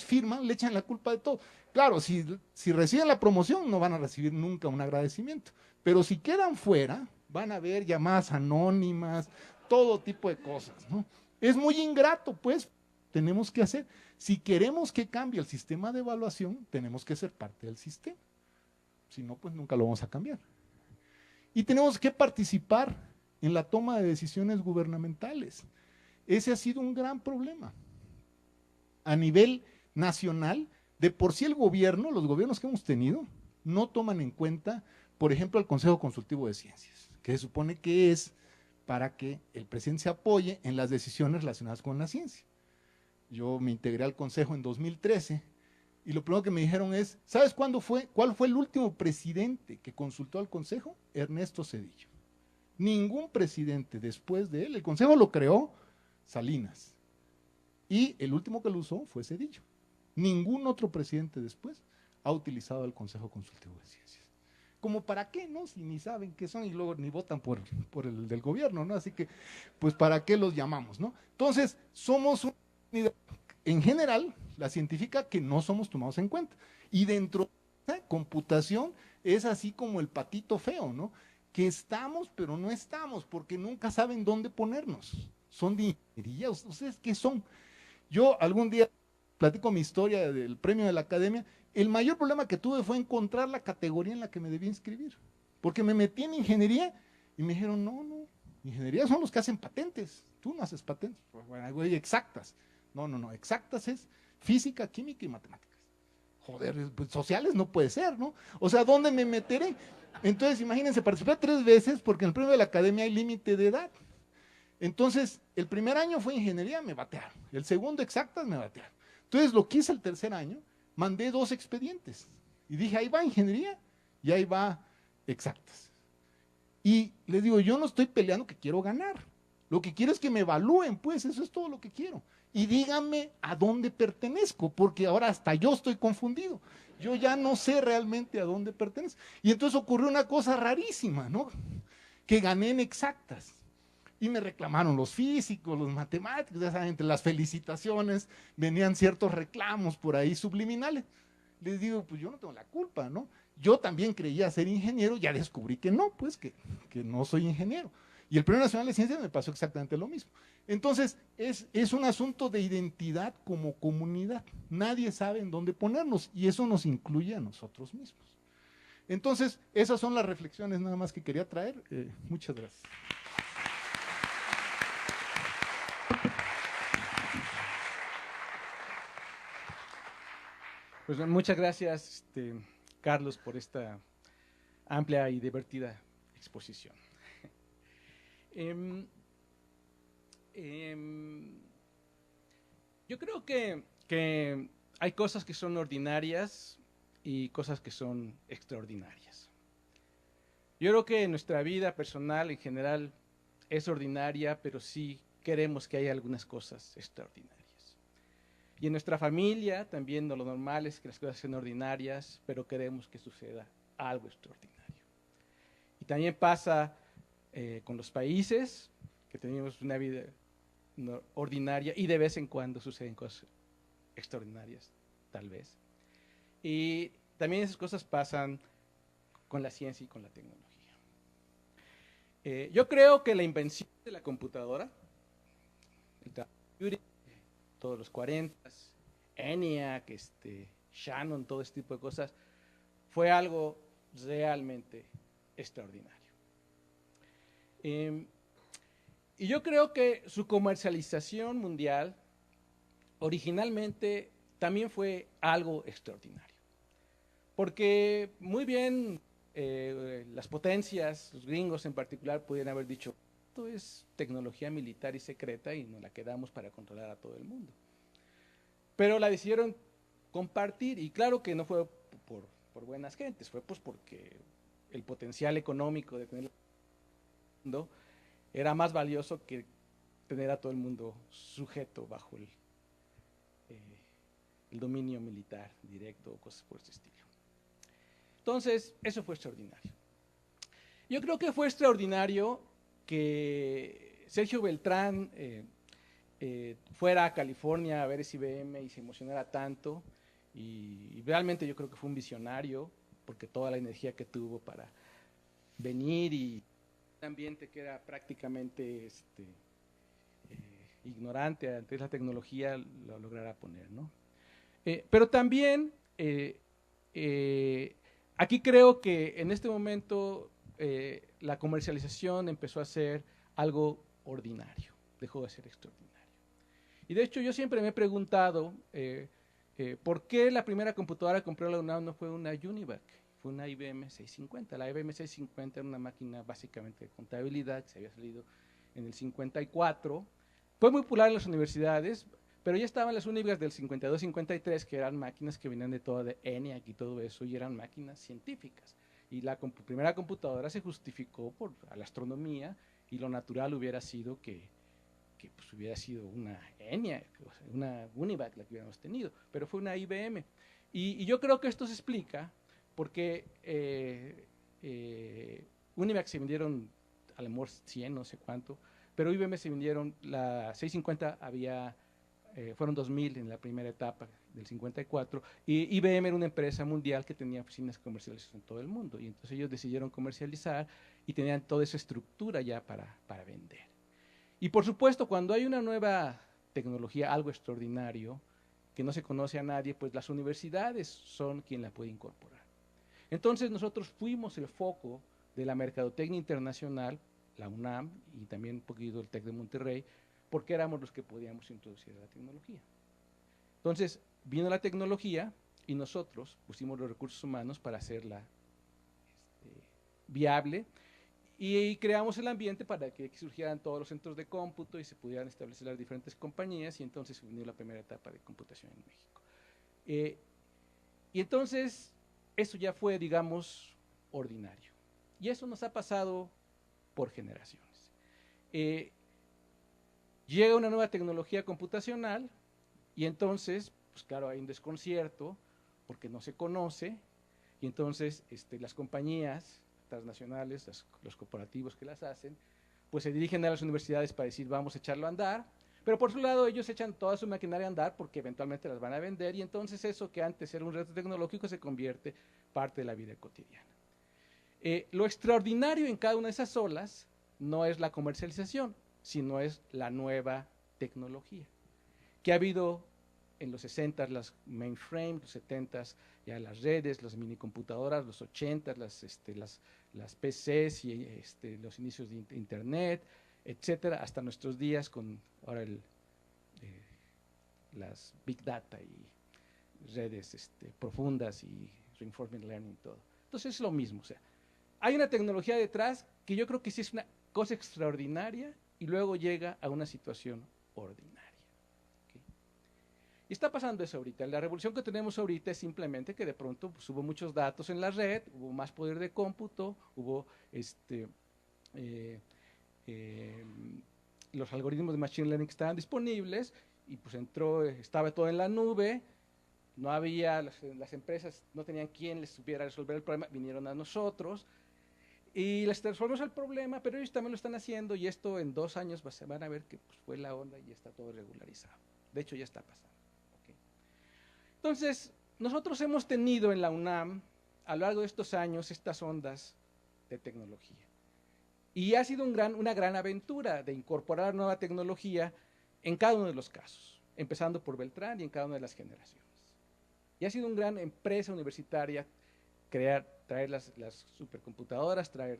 firman, le echan la culpa de todo. Claro, si reciben la promoción no van a recibir nunca un agradecimiento, pero si quedan fuera, van a ver llamadas anónimas, todo tipo de cosas, ¿no? Es muy ingrato, pues, tenemos que hacer. Si queremos que cambie el sistema de evaluación, tenemos que ser parte del sistema. Si no, pues nunca lo vamos a cambiar. Y tenemos que participar en la toma de decisiones gubernamentales. Ese ha sido un gran problema. A nivel nacional, de por sí el gobierno, los gobiernos que hemos tenido, no toman en cuenta, por ejemplo, el Consejo Consultivo de Ciencias, que se supone que es para que el presidente se apoye en las decisiones relacionadas con la ciencia. Yo me integré al consejo en 2013 y lo primero que me dijeron es, ¿sabes cuál fue el último presidente que consultó al consejo? Ernesto Zedillo. Ningún presidente después de él, el consejo lo creó Salinas y el último que lo usó fue Zedillo. Ningún otro presidente después ha utilizado el Consejo Consultivo de Ciencias. ¿Como para qué, no? Si ni saben qué son y luego ni votan por el del gobierno, ¿no? Así que, pues, ¿para qué los llamamos, no? Entonces, somos un en general, la científica, que no somos tomados en cuenta. Y dentro de esa computación es así como el patito feo, ¿no? Que estamos, pero no estamos, porque nunca saben dónde ponernos. Son de ingeniería, ¿ustedes qué son? Yo algún día platico mi historia del premio de la academia. El mayor problema que tuve fue encontrar la categoría en la que me debía inscribir. Porque me metí en ingeniería y me dijeron, no, no, ingeniería son los que hacen patentes. Tú no haces patentes. Pues, bueno, güey, exactas. No, no, no, exactas es física, química y matemáticas. Joder, pues, sociales no puede ser, ¿no? O sea, ¿dónde me meteré? Entonces, imagínense, participé 3 veces porque en el premio de la academia hay límite de edad. Entonces, el primer año fue ingeniería, me batearon. El segundo, exactas, me batearon. Entonces, lo que hice el tercer año, mandé 2 expedientes. Y dije, ahí va ingeniería y ahí va exactas. Y les digo, yo no estoy peleando que quiero ganar. Lo que quiero es que me evalúen, pues, eso es todo lo que quiero. Y díganme a dónde pertenezco, porque ahora hasta yo estoy confundido. Yo ya no sé realmente a dónde pertenezco. Y entonces ocurrió una cosa rarísima, ¿no? Que gané en exactas. Y me reclamaron los físicos, los matemáticos, ya saben, entre las felicitaciones venían ciertos reclamos por ahí subliminales. Les digo, pues yo no tengo la culpa, ¿no? Yo también creía ser ingeniero, ya descubrí que no, pues que no soy ingeniero. Y el Premio Nacional de Ciencias me pasó exactamente lo mismo. Entonces, es un asunto de identidad como comunidad. Nadie sabe en dónde ponernos y eso nos incluye a nosotros mismos. Entonces, esas son las reflexiones nada más que quería traer. Muchas gracias. Pues muchas gracias, Carlos, por esta amplia y divertida exposición. Yo creo que hay cosas que son ordinarias y cosas que son extraordinarias. Yo creo que nuestra vida personal en general es ordinaria, pero sí queremos que haya algunas cosas extraordinarias. Y en nuestra familia también lo normal es que las cosas sean ordinarias, pero queremos que suceda algo extraordinario. Y también pasa con los países, que tenemos una vida ordinaria y de vez en cuando suceden cosas extraordinarias, tal vez. Y también esas cosas pasan con la ciencia y con la tecnología. Yo creo que la invención de la computadora, todos los 40s, ENIAC, Shannon, todo este tipo de cosas, fue algo realmente extraordinario. Y yo creo que su comercialización mundial originalmente también fue algo extraordinario. Porque muy bien las potencias, los gringos en particular, pudieran haber dicho, esto es tecnología militar y secreta y nos la quedamos para controlar a todo el mundo. Pero la decidieron compartir y claro que no fue por buenas gentes, fue pues porque el potencial económico de tener el mundo era más valioso que tener a todo el mundo sujeto bajo el dominio militar directo o cosas por ese estilo. Entonces, eso fue extraordinario. Yo creo que fue extraordinario que Sergio Beltrán fuera a California a ver ese IBM y se emocionara tanto. Y realmente yo creo que fue un visionario, porque toda la energía que tuvo para venir y un ambiente que era prácticamente ignorante ante la tecnología lo logrará poner, ¿no? Pero también aquí creo que en este momento la comercialización empezó a ser algo ordinario, dejó de ser extraordinario. Y de hecho yo siempre me he preguntado ¿por qué la primera computadora que compró la UNAM no fue una Univac? Fue una IBM 650. La IBM 650 era una máquina básicamente de contabilidad que se había salido en el 54. Fue muy popular en las universidades, pero ya estaban las Univacs del 52-53, que eran máquinas que venían de toda de ENIAC y todo eso, y eran máquinas científicas. Y la primera computadora se justificó por la astronomía, y lo natural hubiera sido que pues hubiera sido una ENIAC, o sea, una Univac la que hubiéramos tenido, pero fue una IBM. Y yo creo que esto se explica porque Univac se vendieron a lo mejor 100, no sé cuánto, pero IBM se vendieron, la 650 había fueron 2.000 en la primera etapa del 54, y IBM era una empresa mundial que tenía oficinas comerciales en todo el mundo, y entonces ellos decidieron comercializar y tenían toda esa estructura ya para vender. Y por supuesto, cuando hay una nueva tecnología, algo extraordinario, que no se conoce a nadie, pues las universidades son quien la puede incorporar. Entonces nosotros fuimos el foco de la mercadotecnia internacional, la UNAM y también un poquito el TEC de Monterrey, porque éramos los que podíamos introducir la tecnología. Entonces vino la tecnología y nosotros pusimos los recursos humanos para hacerla viable, y creamos el ambiente para que surgieran todos los centros de cómputo y se pudieran establecer las diferentes compañías, y entonces se vino la primera etapa de computación en México. Y entonces eso ya fue, digamos, ordinario. Y eso nos ha pasado por generaciones. Llega una nueva tecnología computacional y entonces, pues claro, hay un desconcierto porque no se conoce, y entonces las compañías transnacionales, los corporativos que las hacen, pues se dirigen a las universidades para decir vamos a echarlo a andar, pero por su lado ellos echan toda su maquinaria a andar porque eventualmente las van a vender, y entonces eso que antes era un reto tecnológico se convierte parte de la vida cotidiana. Lo extraordinario en cada una de esas olas no es la comercialización, sino es la nueva tecnología, que ha habido en los 60 las mainframe, los 70 ya las redes, las minicomputadoras, los 80 las PCs y los inicios de internet, etcétera, hasta nuestros días con ahora las big data y redes profundas y reinforcement learning y todo. Entonces es lo mismo, o sea, hay una tecnología detrás que yo creo que sí es una cosa extraordinaria y luego llega a una situación ordinaria. Y está pasando eso ahorita. La revolución que tenemos ahorita es simplemente que de pronto pues, hubo muchos datos en la red, hubo más poder de cómputo, hubo los algoritmos de machine learning que estaban disponibles, y pues estaba todo en la nube, no había, las empresas no tenían quien les supiera resolver el problema, vinieron a nosotros y les resolvemos el problema, pero ellos también lo están haciendo, y esto en 2 años se van a ver que pues, fue la onda y ya está todo regularizado. De hecho ya está pasando. Entonces, nosotros hemos tenido en la UNAM, a lo largo de estos años, estas ondas de tecnología. Y ha sido una gran aventura de incorporar nueva tecnología en cada uno de los casos, empezando por Beltrán y en cada una de las generaciones. Y ha sido una gran empresa universitaria traer las supercomputadoras, traer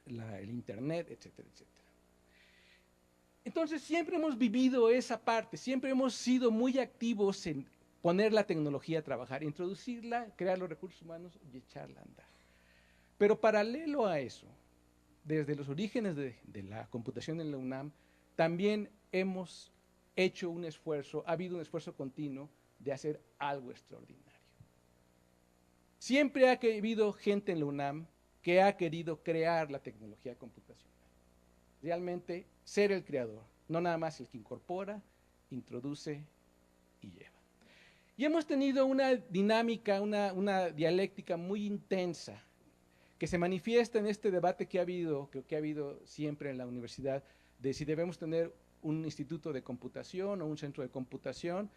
el internet, etcétera, etcétera. Entonces siempre hemos vivido esa parte, siempre hemos sido muy activos en poner la tecnología a trabajar, introducirla, crear los recursos humanos y echarla a andar. Pero paralelo a eso, desde los orígenes de la computación en la UNAM, también hemos hecho un esfuerzo, ha habido un esfuerzo continuo de hacer algo extraordinario. Siempre ha habido gente en la UNAM que ha querido crear la tecnología computacional. Realmente ser el creador, no nada más el que incorpora, introduce y lleva. Y hemos tenido una dinámica, una dialéctica muy intensa que se manifiesta en este debate que ha habido siempre en la universidad, de si debemos tener un instituto de computación o un centro de computación.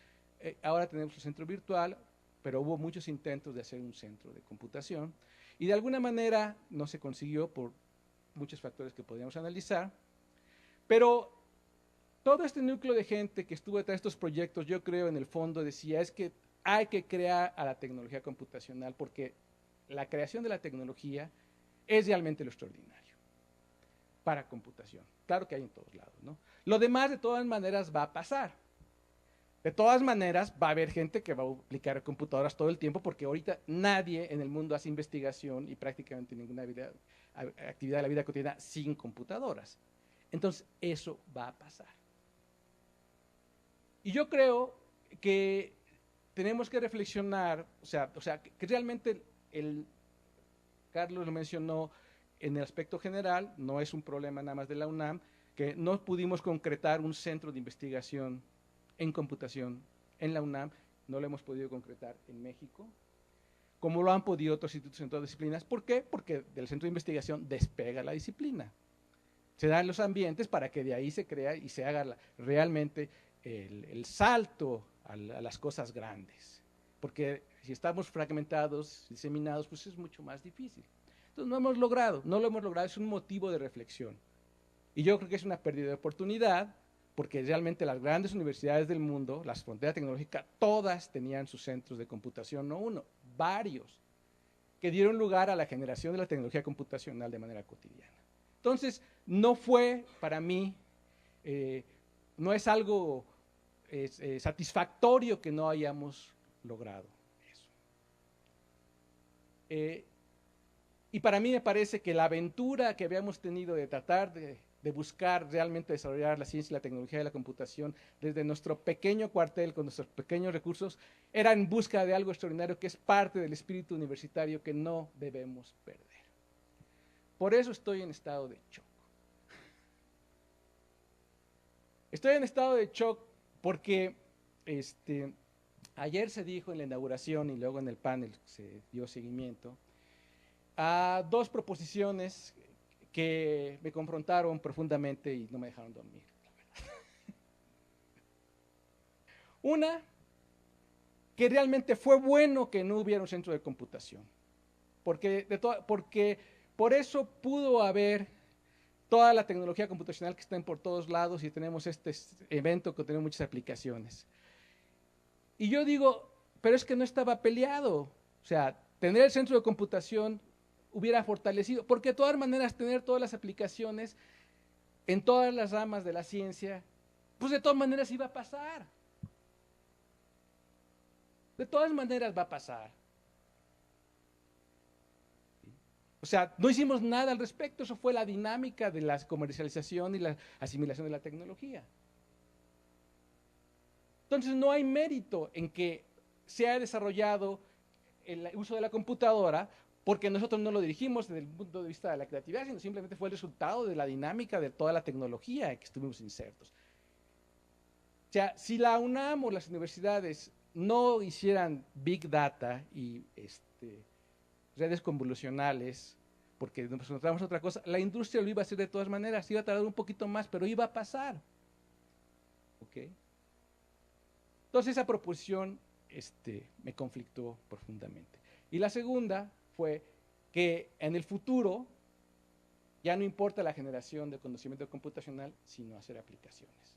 Ahora tenemos un centro virtual, pero hubo muchos intentos de hacer un centro de computación y de alguna manera no se consiguió por muchos factores que podríamos analizar, pero todo este núcleo de gente que estuvo detrás de estos proyectos, yo creo en el fondo decía, es que hay que crear a la tecnología computacional porque la creación de la tecnología es realmente lo extraordinario para computación. Claro que hay en todos lados, ¿no? Lo demás de todas maneras va a pasar. De todas maneras va a haber gente que va a aplicar computadoras todo el tiempo porque ahorita nadie en el mundo hace investigación y prácticamente ninguna actividad de la vida cotidiana sin computadoras. Entonces eso va a pasar. Y yo creo que tenemos que reflexionar, o sea que realmente Carlos lo mencionó en el aspecto general, no es un problema nada más de la UNAM, que no pudimos concretar un centro de investigación en computación en la UNAM, no lo hemos podido concretar en México, como lo han podido otros institutos en todas disciplinas. ¿Por qué? Porque del centro de investigación despega la disciplina. se dan los ambientes para que de ahí se crea y se haga realmente el salto a las cosas grandes. Porque si estamos fragmentados, diseminados, pues es mucho más difícil. Entonces no lo hemos logrado, es un motivo de reflexión. Y yo creo que es una pérdida de oportunidad, porque realmente las grandes universidades del mundo, las fronteras tecnológicas, todas tenían sus centros de computación, no uno, varios, que dieron lugar a la generación de la tecnología computacional de manera cotidiana. Entonces, no fue para mí, no es algo satisfactorio que no hayamos logrado eso. Y para mí me parece que la aventura que habíamos tenido de tratar de buscar realmente desarrollar la ciencia y la tecnología de la computación desde nuestro pequeño cuartel con nuestros pequeños recursos, era en busca de algo extraordinario que es parte del espíritu universitario que no debemos perder. Por eso estoy en estado de shock. Estoy en estado de shock porque ayer se dijo en la inauguración y luego en el panel se dio seguimiento a dos proposiciones que me confrontaron profundamente y no me dejaron dormir, la verdad. Una, que realmente fue bueno que no hubiera un centro de computación, porque por eso pudo haber toda la tecnología computacional que está por todos lados y tenemos este evento que tiene muchas aplicaciones. Y yo digo, pero es que no estaba peleado, o sea, tener el centro de computación hubiera fortalecido, porque de todas maneras tener todas las aplicaciones en todas las ramas de la ciencia, pues de todas maneras iba a pasar. De todas maneras va a pasar. O sea, no hicimos nada al respecto, eso fue la dinámica de la comercialización y la asimilación de la tecnología. Entonces no hay mérito en que se haya desarrollado el uso de la computadora porque nosotros no lo dirigimos desde el punto de vista de la creatividad, sino simplemente fue el resultado de la dinámica de toda la tecnología en que estuvimos insertos. O sea, si la UNAM o las universidades no hicieran Big Data y redes convolucionales, porque nos encontramos otra cosa, la industria lo iba a hacer de todas maneras, iba a tardar un poquito más, pero iba a pasar. ¿Ok? Entonces esa proposición me conflictó profundamente. Y la segunda fue que en el futuro ya no importa la generación de conocimiento computacional, sino hacer aplicaciones.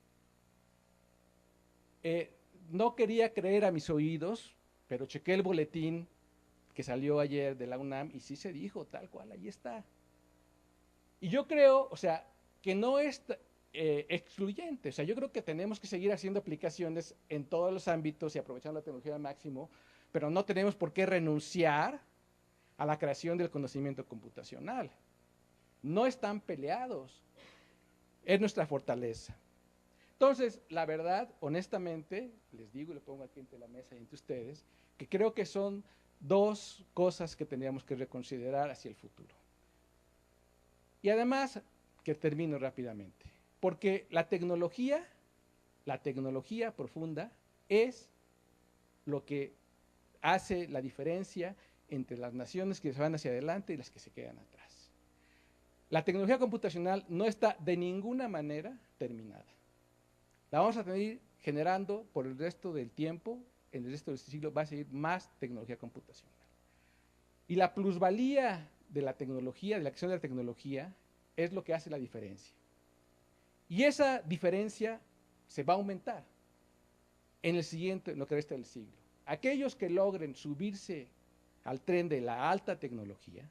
No quería creer a mis oídos, pero chequé el boletín que salió ayer de la UNAM y sí se dijo tal cual, ahí está. Y yo creo, o sea, que no es excluyente, o sea, yo creo que tenemos que seguir haciendo aplicaciones en todos los ámbitos y aprovechando la tecnología al máximo, pero no tenemos por qué renunciar a la creación del conocimiento computacional. No están peleados, es nuestra fortaleza. Entonces, la verdad, honestamente, les digo y lo pongo aquí entre la mesa y entre ustedes, que creo que son dos cosas que tendríamos que reconsiderar hacia el futuro. Y además, que termino rápidamente, porque la tecnología profunda es lo que hace la diferencia entre las naciones que se van hacia adelante y las que se quedan atrás. La tecnología computacional no está de ninguna manera terminada. La vamos a seguir generando por el resto del tiempo, en el resto del siglo va a seguir más tecnología computacional. Y la plusvalía de la tecnología, de la acción de la tecnología, es lo que hace la diferencia. Y esa diferencia se va a aumentar en lo que resta del siglo. Aquellos que logren subirse al tren de la alta tecnología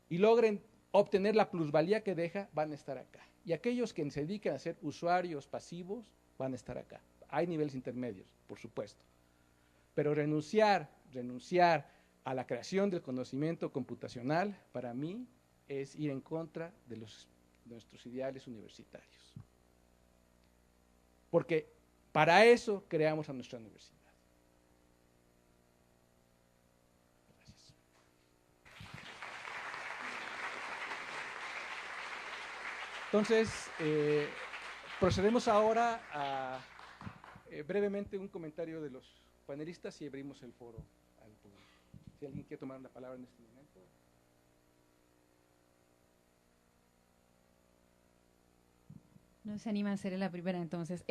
y logren obtener la plusvalía que deja, van a estar acá. Y aquellos que se dedican a ser usuarios pasivos, van a estar acá. Hay niveles intermedios, por supuesto. Pero renunciar a la creación del conocimiento computacional, para mí, es ir en contra de nuestros ideales universitarios. Porque para eso creamos a nuestra universidad. Gracias. Entonces, procedemos ahora a brevemente un comentario de los panelistas y abrimos el foro al público. Si alguien quiere tomar la palabra en este momento. No se animan, seré la primera entonces.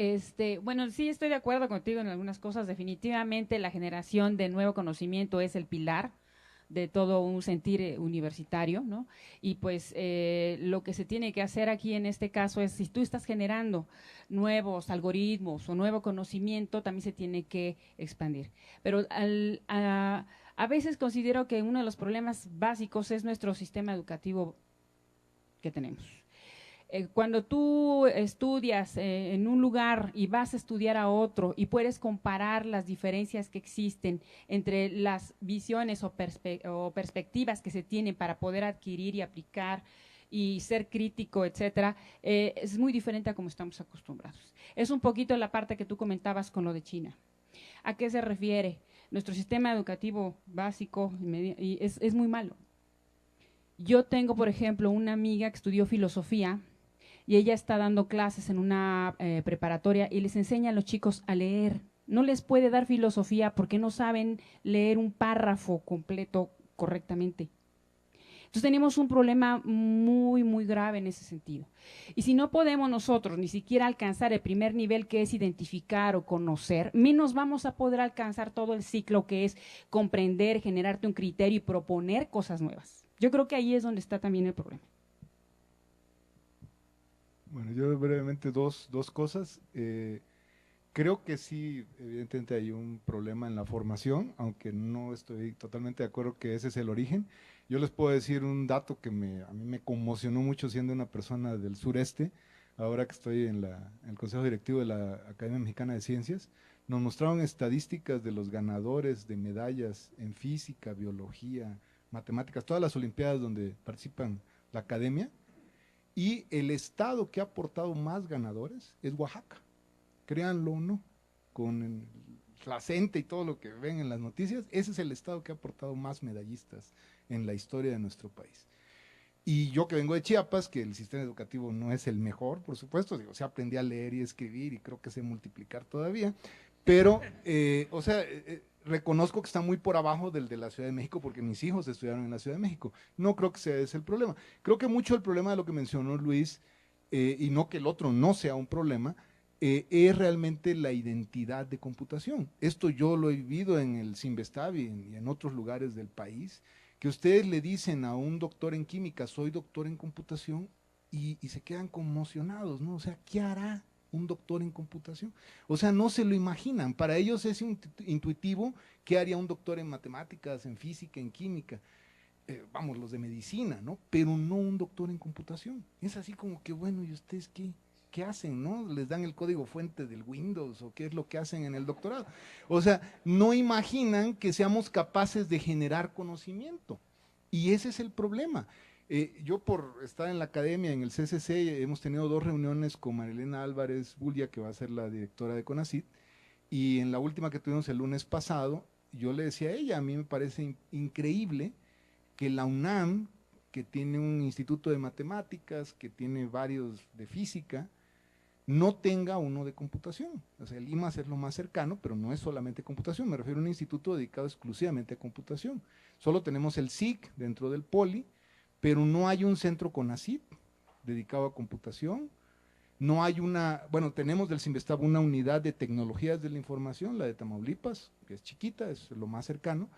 Bueno, sí estoy de acuerdo contigo en algunas cosas. Definitivamente la generación de nuevo conocimiento es el pilar de todo un sentir universitario, ¿no? Y pues lo que se tiene que hacer aquí en este caso es, si tú estás generando nuevos algoritmos o nuevo conocimiento, también se tiene que expandir. Pero a veces considero que uno de los problemas básicos es nuestro sistema educativo que tenemos. Cuando tú estudias en un lugar y vas a estudiar a otro y puedes comparar las diferencias que existen entre las visiones o perspectivas que se tienen para poder adquirir y aplicar y ser crítico, etcétera, es muy diferente a como estamos acostumbrados. Es un poquito la parte que tú comentabas con lo de China. ¿A qué se refiere? Nuestro sistema educativo básico es muy malo. Yo tengo, por ejemplo, una amiga que estudió filosofía y ella está dando clases en una preparatoria y les enseña a los chicos a leer. No les puede dar filosofía porque no saben leer un párrafo completo correctamente. Entonces tenemos un problema muy, muy grave en ese sentido. Y si no podemos nosotros ni siquiera alcanzar el primer nivel, que es identificar o conocer, menos vamos a poder alcanzar todo el ciclo, que es comprender, generarte un criterio y proponer cosas nuevas. Yo creo que ahí es donde está también el problema. Bueno, yo brevemente dos cosas. Creo que sí, evidentemente hay un problema en la formación, aunque no estoy totalmente de acuerdo que ese es el origen. Yo les puedo decir un dato que a mí me conmocionó mucho siendo una persona del sureste, ahora que estoy en el Consejo Directivo de la Academia Mexicana de Ciencias. Nos mostraron estadísticas de los ganadores de medallas en física, biología, matemáticas, todas las olimpiadas donde participan la academia. Y el estado que ha aportado más ganadores es Oaxaca, créanlo o no, con la CENTE y todo lo que ven en las noticias, ese es el estado que ha aportado más medallistas en la historia de nuestro país. Y yo que vengo de Chiapas, que el sistema educativo no es el mejor, por supuesto, digo, se aprendí a leer y escribir y creo que sé multiplicar todavía, pero, reconozco que está muy por abajo del de la Ciudad de México porque mis hijos estudiaron en la Ciudad de México. No creo que sea ese el problema. Creo que mucho el problema de lo que mencionó Luis, y no que el otro no sea un problema, es realmente la identidad de computación. Esto yo lo he vivido en el Cinvestav y en otros lugares del país, que ustedes le dicen a un doctor en química, soy doctor en computación, y se quedan conmocionados, ¿no? O sea, ¿qué hará un doctor en computación? O sea, no se lo imaginan. Para ellos es intuitivo qué haría un doctor en matemáticas, en física, en química. Vamos, los de medicina, ¿no? Pero no un doctor en computación. Es así como que, bueno, ¿y ustedes qué hacen, no? ¿Les dan el código fuente del Windows o qué es lo que hacen en el doctorado? O sea, no imaginan que seamos capaces de generar conocimiento. Y ese es el problema. Yo por estar en la academia, en el CCC, hemos tenido 2 reuniones con Marilena Álvarez Bulia, que va a ser la directora de CONACYT, y en la última que tuvimos el lunes pasado, yo le decía a ella, a mí me parece increíble que la UNAM, que tiene un instituto de matemáticas, que tiene varios de física, no tenga uno de computación. O sea, el IMAS es lo más cercano, pero no es solamente computación, me refiero a un instituto dedicado exclusivamente a computación. Solo tenemos el SIC dentro del Poli, pero no hay un centro CONACYT dedicado a computación. No hay tenemos del Cinvestav una unidad de tecnologías de la información, la de Tamaulipas, que es chiquita, es lo más cercano,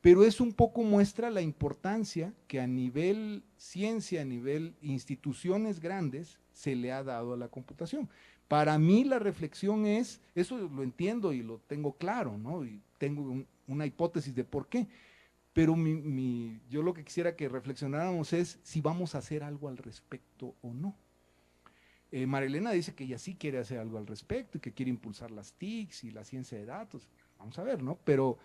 pero es un poco muestra la importancia que a nivel ciencia, a nivel instituciones grandes, se le ha dado a la computación. Para mí la reflexión es, eso lo entiendo y lo tengo claro, ¿no? Y tengo una hipótesis de por qué, pero yo lo que quisiera que reflexionáramos es si vamos a hacer algo al respecto o no. Marilena dice que ella sí quiere hacer algo al respecto y que quiere impulsar las TICs y la ciencia de datos. Vamos a ver, ¿no? Pero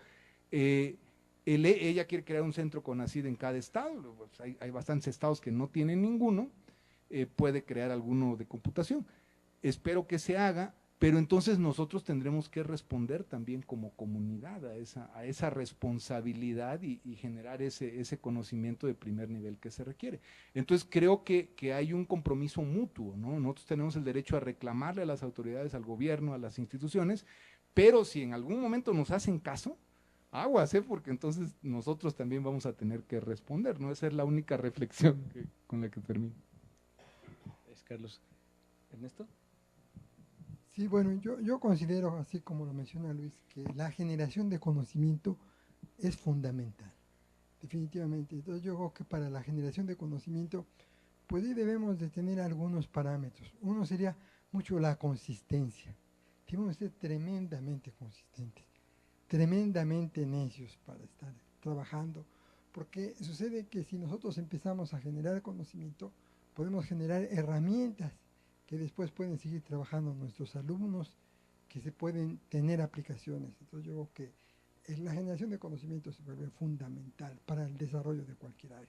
ella quiere crear un centro CONACYT en cada estado. Pues hay bastantes estados que no tienen ninguno. Puede crear alguno de computación. Espero que se haga, pero entonces nosotros tendremos que responder también como comunidad a esa responsabilidad y generar ese conocimiento de primer nivel que se requiere. Entonces creo que hay un compromiso mutuo, ¿no? Nosotros tenemos el derecho a reclamarle a las autoridades, al gobierno, a las instituciones, pero si en algún momento nos hacen caso, aguas, porque entonces nosotros también vamos a tener que responder, ¿no? Esa es la única reflexión con la que termino. Carlos. Ernesto. Sí, bueno, yo considero, así como lo menciona Luis, que la generación de conocimiento es fundamental, definitivamente. Entonces yo creo que para la generación de conocimiento, pues ahí debemos de tener algunos parámetros. Uno sería mucho la consistencia. Debemos ser tremendamente consistentes, tremendamente necios para estar trabajando, porque sucede que si nosotros empezamos a generar conocimiento, podemos generar herramientas que después pueden seguir trabajando nuestros alumnos, que se pueden tener aplicaciones. Entonces yo creo que la generación de conocimiento se vuelve fundamental para el desarrollo de cualquier área.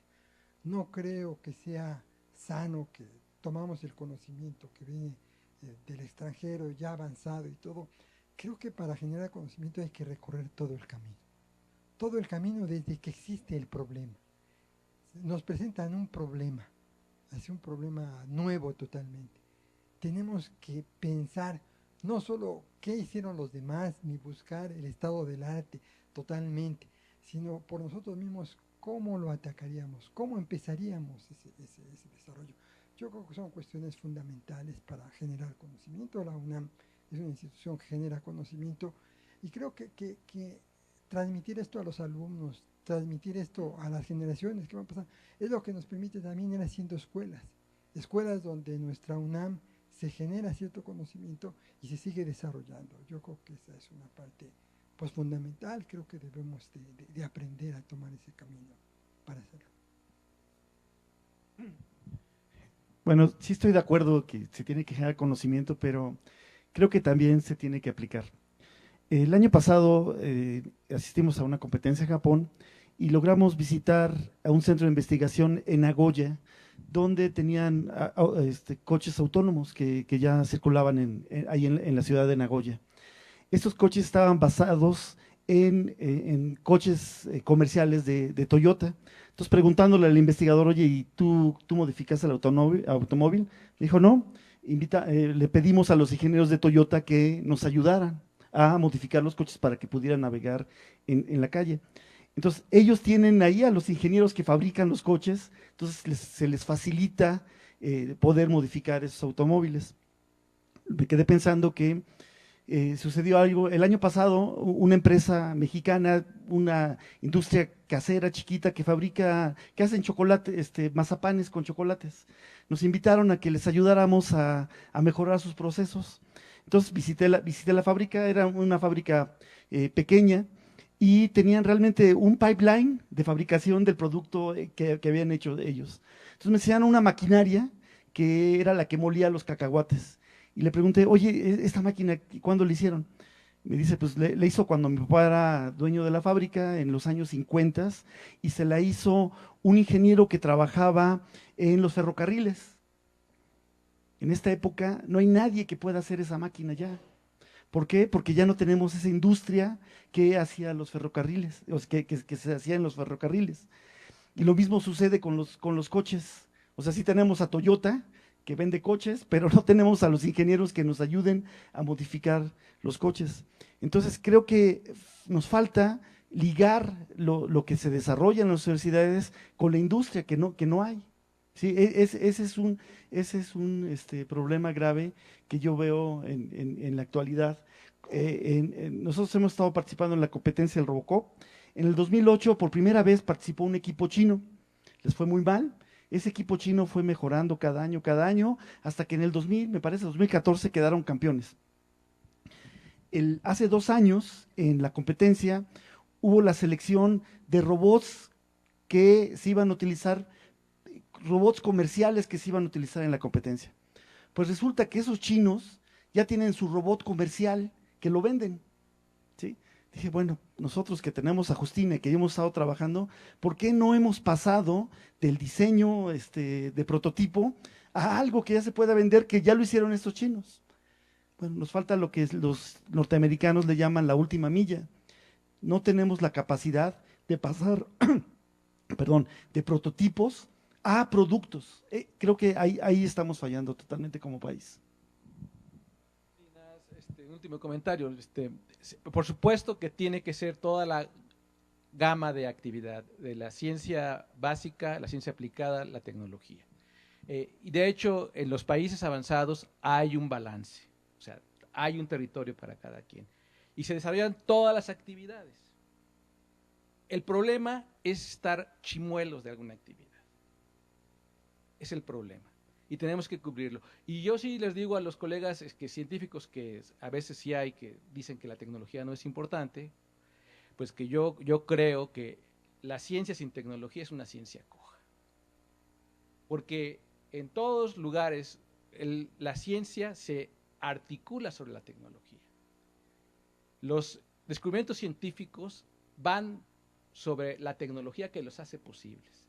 No creo que sea sano que tomamos el conocimiento que viene del extranjero ya avanzado y todo. Creo que para generar conocimiento hay que recorrer todo el camino desde que existe el problema. Nos presentan un problema, es un problema nuevo totalmente. Tenemos que pensar no solo qué hicieron los demás, ni buscar el estado del arte totalmente, sino por nosotros mismos cómo lo atacaríamos, cómo empezaríamos ese desarrollo. Yo creo que son cuestiones fundamentales para generar conocimiento. La UNAM es una institución que genera conocimiento y creo que transmitir esto a los alumnos, transmitir esto a las generaciones que van pasando, es lo que nos permite también ir haciendo escuelas donde nuestra UNAM se genera cierto conocimiento y se sigue desarrollando. Yo creo que esa es una parte pues fundamental, creo que debemos de aprender a tomar ese camino para hacerlo. Bueno, sí estoy de acuerdo que se tiene que generar conocimiento, pero creo que también se tiene que aplicar. El año pasado asistimos a una competencia en Japón y logramos visitar a un centro de investigación en Nagoya, donde tenían coches autónomos que ya circulaban ahí en la ciudad de Nagoya. Estos coches estaban basados en coches comerciales de Toyota. Entonces, preguntándole al investigador, oye, ¿y tú modificaste el automóvil? Me dijo, no, le pedimos a los ingenieros de Toyota que nos ayudaran a modificar los coches para que pudieran navegar en la calle. Entonces, ellos tienen ahí a los ingenieros que fabrican los coches, entonces se les facilita poder modificar esos automóviles. Me quedé pensando que sucedió algo, el año pasado una empresa mexicana, una industria casera chiquita que hacen chocolate, mazapanes con chocolates, nos invitaron a que les ayudáramos a mejorar sus procesos. Entonces visité la fábrica, era una fábrica pequeña, y tenían realmente un pipeline de fabricación del producto que habían hecho ellos. Entonces me enseñaron una maquinaria que era la que molía los cacahuates. Y le pregunté, oye, ¿esta máquina cuándo la hicieron? Me dice, pues le hizo cuando mi papá era dueño de la fábrica en los años 50 y se la hizo un ingeniero que trabajaba en los ferrocarriles. En esta época no hay nadie que pueda hacer esa máquina ya. ¿Por qué? Porque ya no tenemos esa industria que hacía los ferrocarriles, que se hacía en los ferrocarriles. Y lo mismo sucede con los coches. O sea, sí tenemos a Toyota, que vende coches, pero no tenemos a los ingenieros que nos ayuden a modificar los coches. Entonces, creo que nos falta ligar lo que se desarrolla en las universidades con la industria, que no hay. ¿Sí? Ese es un problema grave que yo veo en la actualidad. Nosotros hemos estado participando en la competencia del Robocop. En el 2008, por primera vez, participó un equipo chino. Les fue muy mal. Ese equipo chino fue mejorando cada año, hasta que en el 2014 quedaron campeones. Hace 2 años, en la competencia, hubo la selección de robots que se iban a utilizar, robots comerciales que se iban a utilizar en la competencia. Pues resulta que esos chinos ya tienen su robot comercial que lo venden, ¿sí? Dije, bueno, nosotros que tenemos a Justina y que hemos estado trabajando, ¿por qué no hemos pasado del diseño de prototipo a algo que ya se pueda vender, que ya lo hicieron estos chinos? Bueno, nos falta lo que los norteamericanos le llaman la última milla. No tenemos la capacidad de pasar, perdón, de prototipos a productos. Creo que ahí estamos fallando totalmente como país. Un último comentario. Por supuesto que tiene que ser toda la gama de actividad, de la ciencia básica, la ciencia aplicada, la tecnología. Y de hecho, en los países avanzados hay un balance, o sea, hay un territorio para cada quien. Y se desarrollan todas las actividades. El problema es estar chimuelos de alguna actividad. Es el problema. Y tenemos que cubrirlo. Y yo sí les digo a los colegas científicos que a veces sí hay que dicen que la tecnología no es importante, pues que yo creo que la ciencia sin tecnología es una ciencia coja. Porque en todos lugares la ciencia se articula sobre la tecnología. Los descubrimientos científicos van sobre la tecnología que los hace posibles.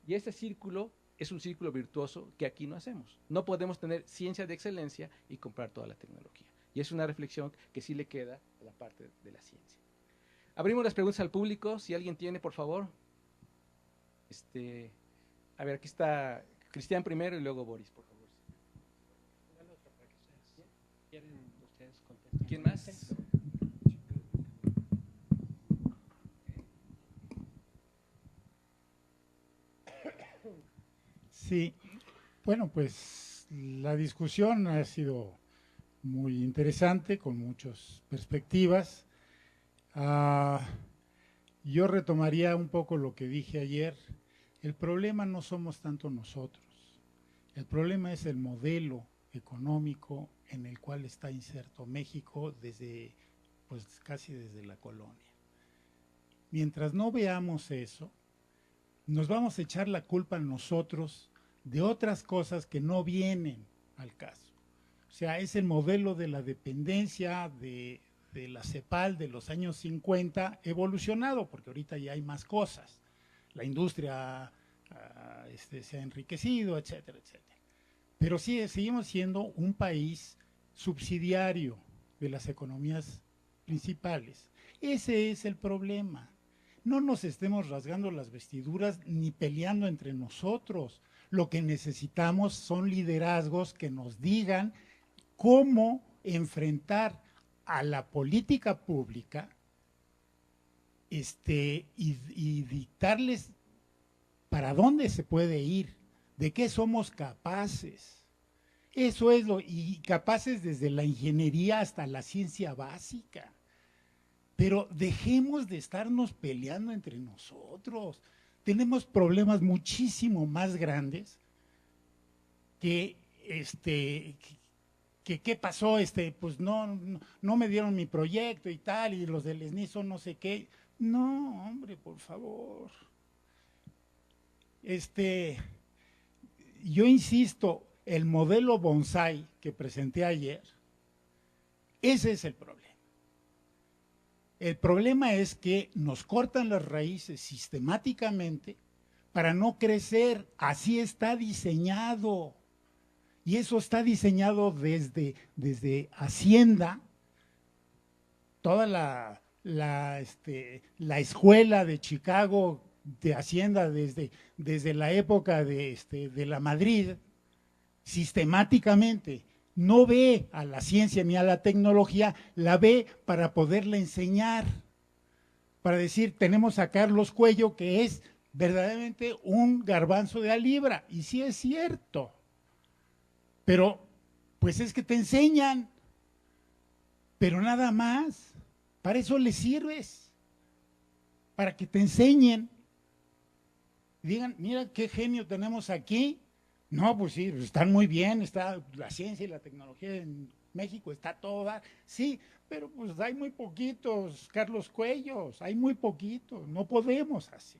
Y este círculo es un círculo virtuoso que aquí no hacemos. No podemos tener ciencia de excelencia y comprar toda la tecnología. Y es una reflexión que sí le queda a la parte de la ciencia. Abrimos las preguntas al público. Si alguien tiene, por favor. A ver, aquí está Cristian primero y luego Boris, por favor. ¿Quién más? Sí, bueno, pues la discusión ha sido muy interesante, con muchas perspectivas. Yo retomaría un poco lo que dije ayer. El problema no somos tanto nosotros, el problema es el modelo económico en el cual está inserto México desde, pues casi desde la colonia. Mientras no veamos eso, nos vamos a echar la culpa a nosotros de otras cosas que no vienen al caso. O sea, es el modelo de la dependencia de la CEPAL de los años 50 evolucionado, porque ahorita ya hay más cosas. La industria se ha enriquecido, etcétera, etcétera. Pero sí, seguimos siendo un país subsidiario de las economías principales. Ese es el problema. No nos estemos rasgando las vestiduras ni peleando entre nosotros. Lo que necesitamos son liderazgos que nos digan cómo enfrentar a la política pública y dictarles para dónde se puede ir, de qué somos capaces. Eso es y capaces desde la ingeniería hasta la ciencia básica. Pero dejemos de estarnos peleando entre nosotros. Tenemos problemas muchísimo más grandes que ¿qué pasó? Pues no me dieron mi proyecto y tal, y los del SNISO no sé qué. No, hombre, por favor. Yo insisto, el modelo bonsai que presenté ayer, ese es el problema. El problema es que nos cortan las raíces sistemáticamente para no crecer. Así está diseñado. Y eso está diseñado desde Hacienda, toda la escuela de Chicago de Hacienda desde la época de la Madrid, sistemáticamente no ve a la ciencia ni a la tecnología, la ve para poderla enseñar, para decir, tenemos a Carlos Cuello, que es verdaderamente un garbanzo de a libra, y sí es cierto, pero pues es que te enseñan, pero nada más, para eso les sirves, para que te enseñen, digan, mira qué genio tenemos aquí. No, pues sí, están muy bien, está la ciencia y la tecnología en México, está toda, sí, pero pues hay muy poquitos Carlos Cuellos, hay muy poquitos, no podemos así.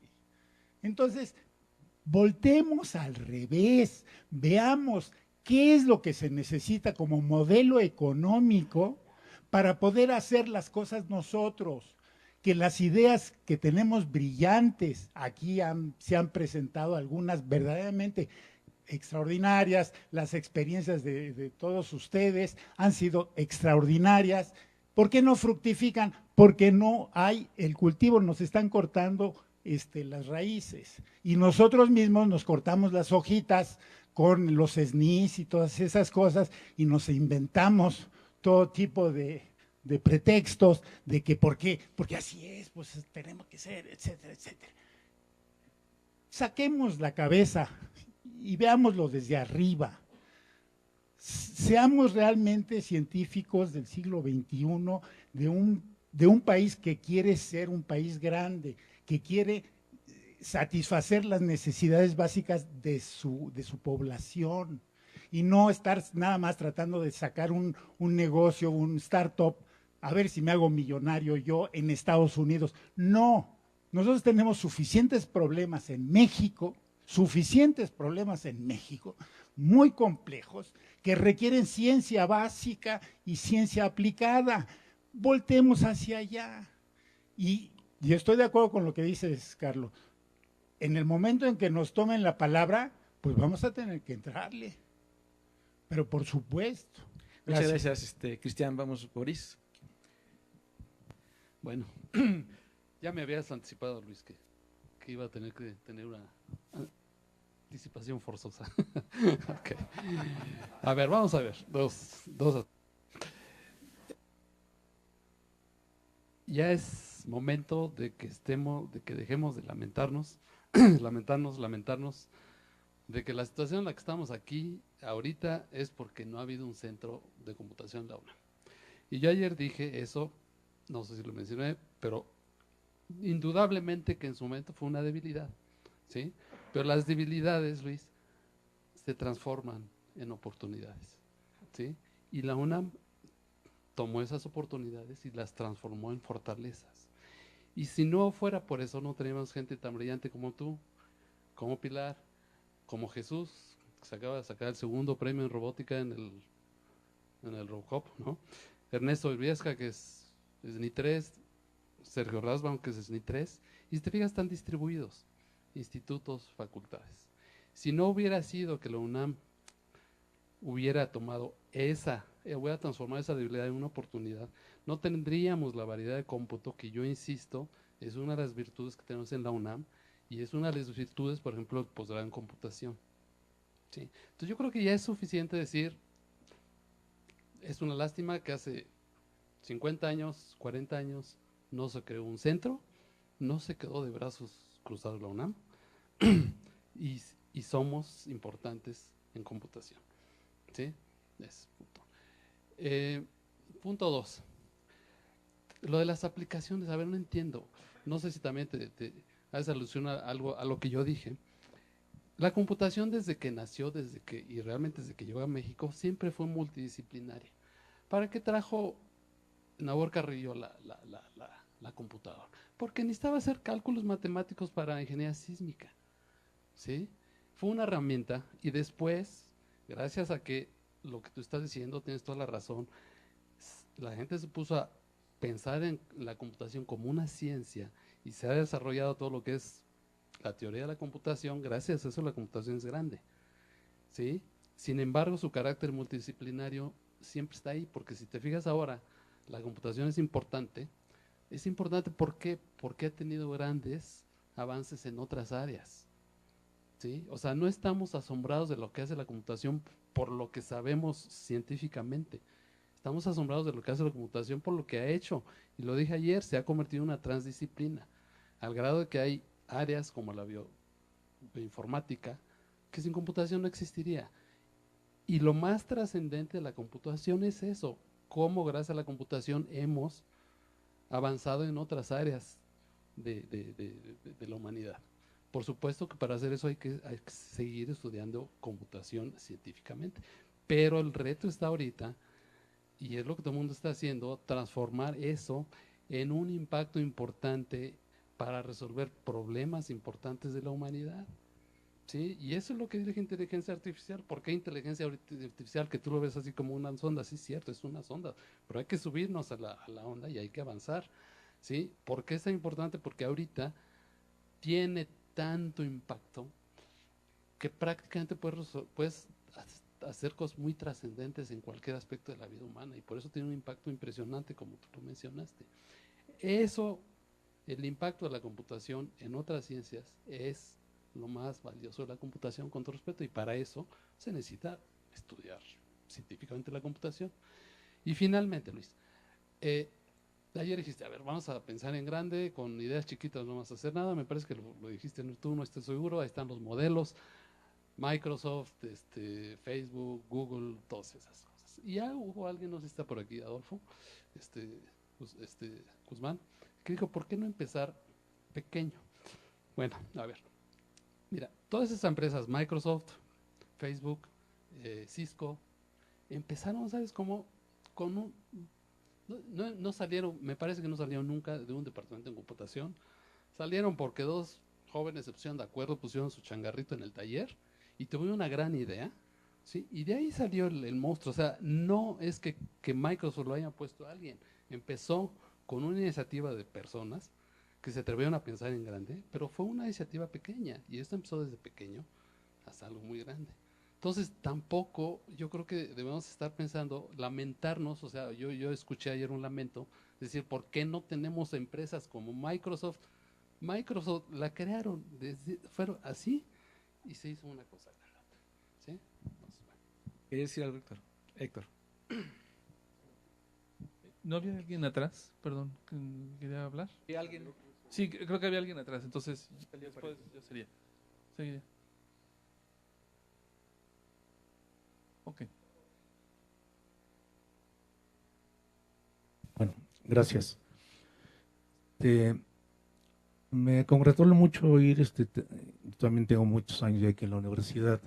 Entonces, voltemos al revés, veamos qué es lo que se necesita como modelo económico para poder hacer las cosas nosotros, que las ideas que tenemos brillantes, aquí se han presentado algunas verdaderamente extraordinarias, las experiencias de todos ustedes han sido extraordinarias. ¿Por qué no fructifican? Porque no hay el cultivo, nos están cortando las raíces y nosotros mismos nos cortamos las hojitas con los SNIs y todas esas cosas y nos inventamos todo tipo de pretextos de que ¿por qué? Porque así es, pues tenemos que ser, etcétera, etcétera. Saquemos la cabeza y veámoslo desde arriba. Seamos realmente científicos del siglo XXI, de un país que quiere ser un país grande, que quiere satisfacer las necesidades básicas de su población y no estar nada más tratando de sacar un negocio, un startup, a ver si me hago millonario yo en Estados Unidos. No, nosotros tenemos suficientes problemas en México, muy complejos, que requieren ciencia básica y ciencia aplicada. Voltemos hacia allá. Y estoy de acuerdo con lo que dices, Carlos. En el momento en que nos tomen la palabra, pues vamos a tener que entrarle. Pero por supuesto. Muchas gracias, Cristian. Vamos, Boris. Bueno, ya me habías anticipado, Luis, que iba a tener que tener una anticipación forzosa. Okay. A ver, vamos a ver. Dos. Ya es momento de que dejemos de lamentarnos, lamentarnos, de que la situación en la que estamos aquí ahorita es porque no ha habido un centro de computación en la UNAM. Y yo ayer dije eso, no sé si lo mencioné, pero indudablemente que en su momento fue una debilidad, ¿sí? Pero las debilidades, Luis, se transforman en oportunidades, ¿sí? Y la UNAM tomó esas oportunidades y las transformó en fortalezas. Y si no fuera por eso, no teníamos gente tan brillante como tú, como Pilar, como Jesús, que se acaba de sacar el segundo premio en robótica en el Robocop, ¿no? Ernesto Urbiesca, que es SNI 3, Sergio Rasbaum, que es SNI 3, y si te fijas, están distribuidos, institutos, facultades. Si no hubiera sido que la UNAM hubiera tomado hubiera transformado esa debilidad en una oportunidad, no tendríamos la variedad de cómputo que yo insisto, es una de las virtudes que tenemos en la UNAM, y es una de las virtudes, por ejemplo, del posgrado en computación. ¿Sí? Entonces yo creo que ya es suficiente decir, es una lástima que hace 50 años, 40 años, no se creó un centro, no se quedó de brazos cruzados la UNAM, y somos importantes en computación. ¿Sí? Es punto. Punto 2. Lo de las aplicaciones, a ver, no entiendo. No sé si también te haces alusión a lo que yo dije. La computación desde que nació, y realmente desde que llegó a México, siempre fue multidisciplinaria. ¿Para qué trajo Nabor Carrillo la computadora? Porque necesitaba hacer cálculos matemáticos para ingeniería sísmica. ¿Sí? Fue una herramienta y después, gracias a que lo que tú estás diciendo, tienes toda la razón, la gente se puso a pensar en la computación como una ciencia y se ha desarrollado todo lo que es la teoría de la computación. Gracias a eso la computación es grande, ¿sí? Sin embargo, su carácter multidisciplinario siempre está ahí, porque si te fijas ahora, la computación es importante. ¿Por qué? Porque ha tenido grandes avances en otras áreas, ¿sí? O sea, no estamos asombrados de lo que hace la computación por lo que sabemos científicamente. Estamos asombrados de lo que hace la computación por lo que ha hecho. Y lo dije ayer, se ha convertido en una transdisciplina, al grado de que hay áreas como la bioinformática que sin computación no existiría. Y lo más trascendente de la computación es eso, cómo gracias a la computación hemos avanzado en otras áreas de la humanidad. Por supuesto que para hacer eso hay que seguir estudiando computación científicamente, pero el reto está ahorita, y es lo que todo el mundo está haciendo, transformar eso en un impacto importante para resolver problemas importantes de la humanidad. ¿Sí? Y eso es lo que dice inteligencia artificial. ¿Por qué inteligencia artificial? Que tú lo ves así como una sonda. Sí, es cierto, es una sonda, pero hay que subirnos a la onda y hay que avanzar. ¿Sí? ¿Por qué es tan importante? Porque ahorita tiene tanto impacto que prácticamente puedes hacer cosas muy trascendentes en cualquier aspecto de la vida humana, y por eso tiene un impacto impresionante, como tú lo mencionaste. Eso, el impacto de la computación en otras ciencias es lo más valioso de la computación, con todo respeto, y para eso se necesita estudiar científicamente la computación. Y finalmente, Luis, ayer dijiste, a ver, vamos a pensar en grande, con ideas chiquitas no vamos a hacer nada. Me parece que lo dijiste tú, no estoy seguro, ahí están los modelos. Microsoft, Facebook, Google, todas esas cosas. Y ya hubo alguien, no sé si está por aquí, Adolfo, Guzmán, que dijo, ¿por qué no empezar pequeño? Bueno, a ver, mira, todas esas empresas, Microsoft, Facebook, Cisco, empezaron, ¿sabes cómo? Con un, no salieron, me parece que no salieron nunca de un departamento en computación, salieron porque dos jóvenes se pusieron de acuerdo, pusieron su changarrito en el taller y tuvieron una gran idea, ¿sí? Y de ahí salió el monstruo. O sea, no es que Microsoft lo haya puesto a alguien, empezó con una iniciativa de personas que se atrevieron a pensar en grande, pero fue una iniciativa pequeña y esto empezó desde pequeño hasta algo muy grande. Entonces, tampoco yo creo que debemos estar pensando, lamentarnos, o sea, yo escuché ayer un lamento, decir, ¿por qué no tenemos empresas como Microsoft? Microsoft la crearon, fueron así y se hizo una cosa grande, ¿sí? Entonces, bueno. ¿Quería decir algo, Héctor? ¿No había alguien atrás? Perdón, ¿quería hablar? ¿Y alguien? Sí, creo que había alguien atrás, entonces después yo seguiría. Ok. Bueno, gracias. Me congratula mucho oír, yo también tengo muchos años ya aquí en la universidad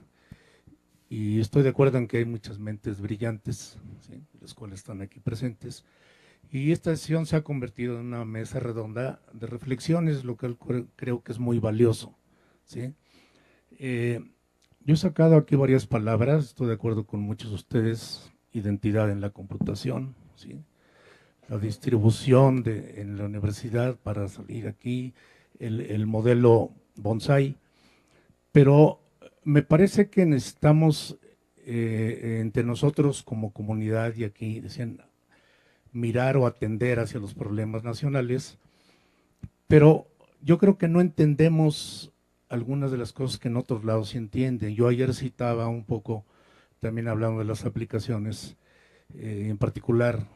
y estoy de acuerdo en que hay muchas mentes brillantes, ¿sí?, las cuales están aquí presentes, y esta sesión se ha convertido en una mesa redonda de reflexiones, lo que creo que es muy valioso, ¿sí? Yo he sacado aquí varias palabras, estoy de acuerdo con muchos de ustedes: identidad en la computación, ¿sí?, la distribución en la universidad para salir aquí, el modelo bonsai, pero me parece que necesitamos entre nosotros como comunidad, y aquí decían, mirar o atender hacia los problemas nacionales, pero yo creo que no entendemos algunas de las cosas que en otros lados se entienden. Yo ayer citaba un poco, también hablando de las aplicaciones, en particular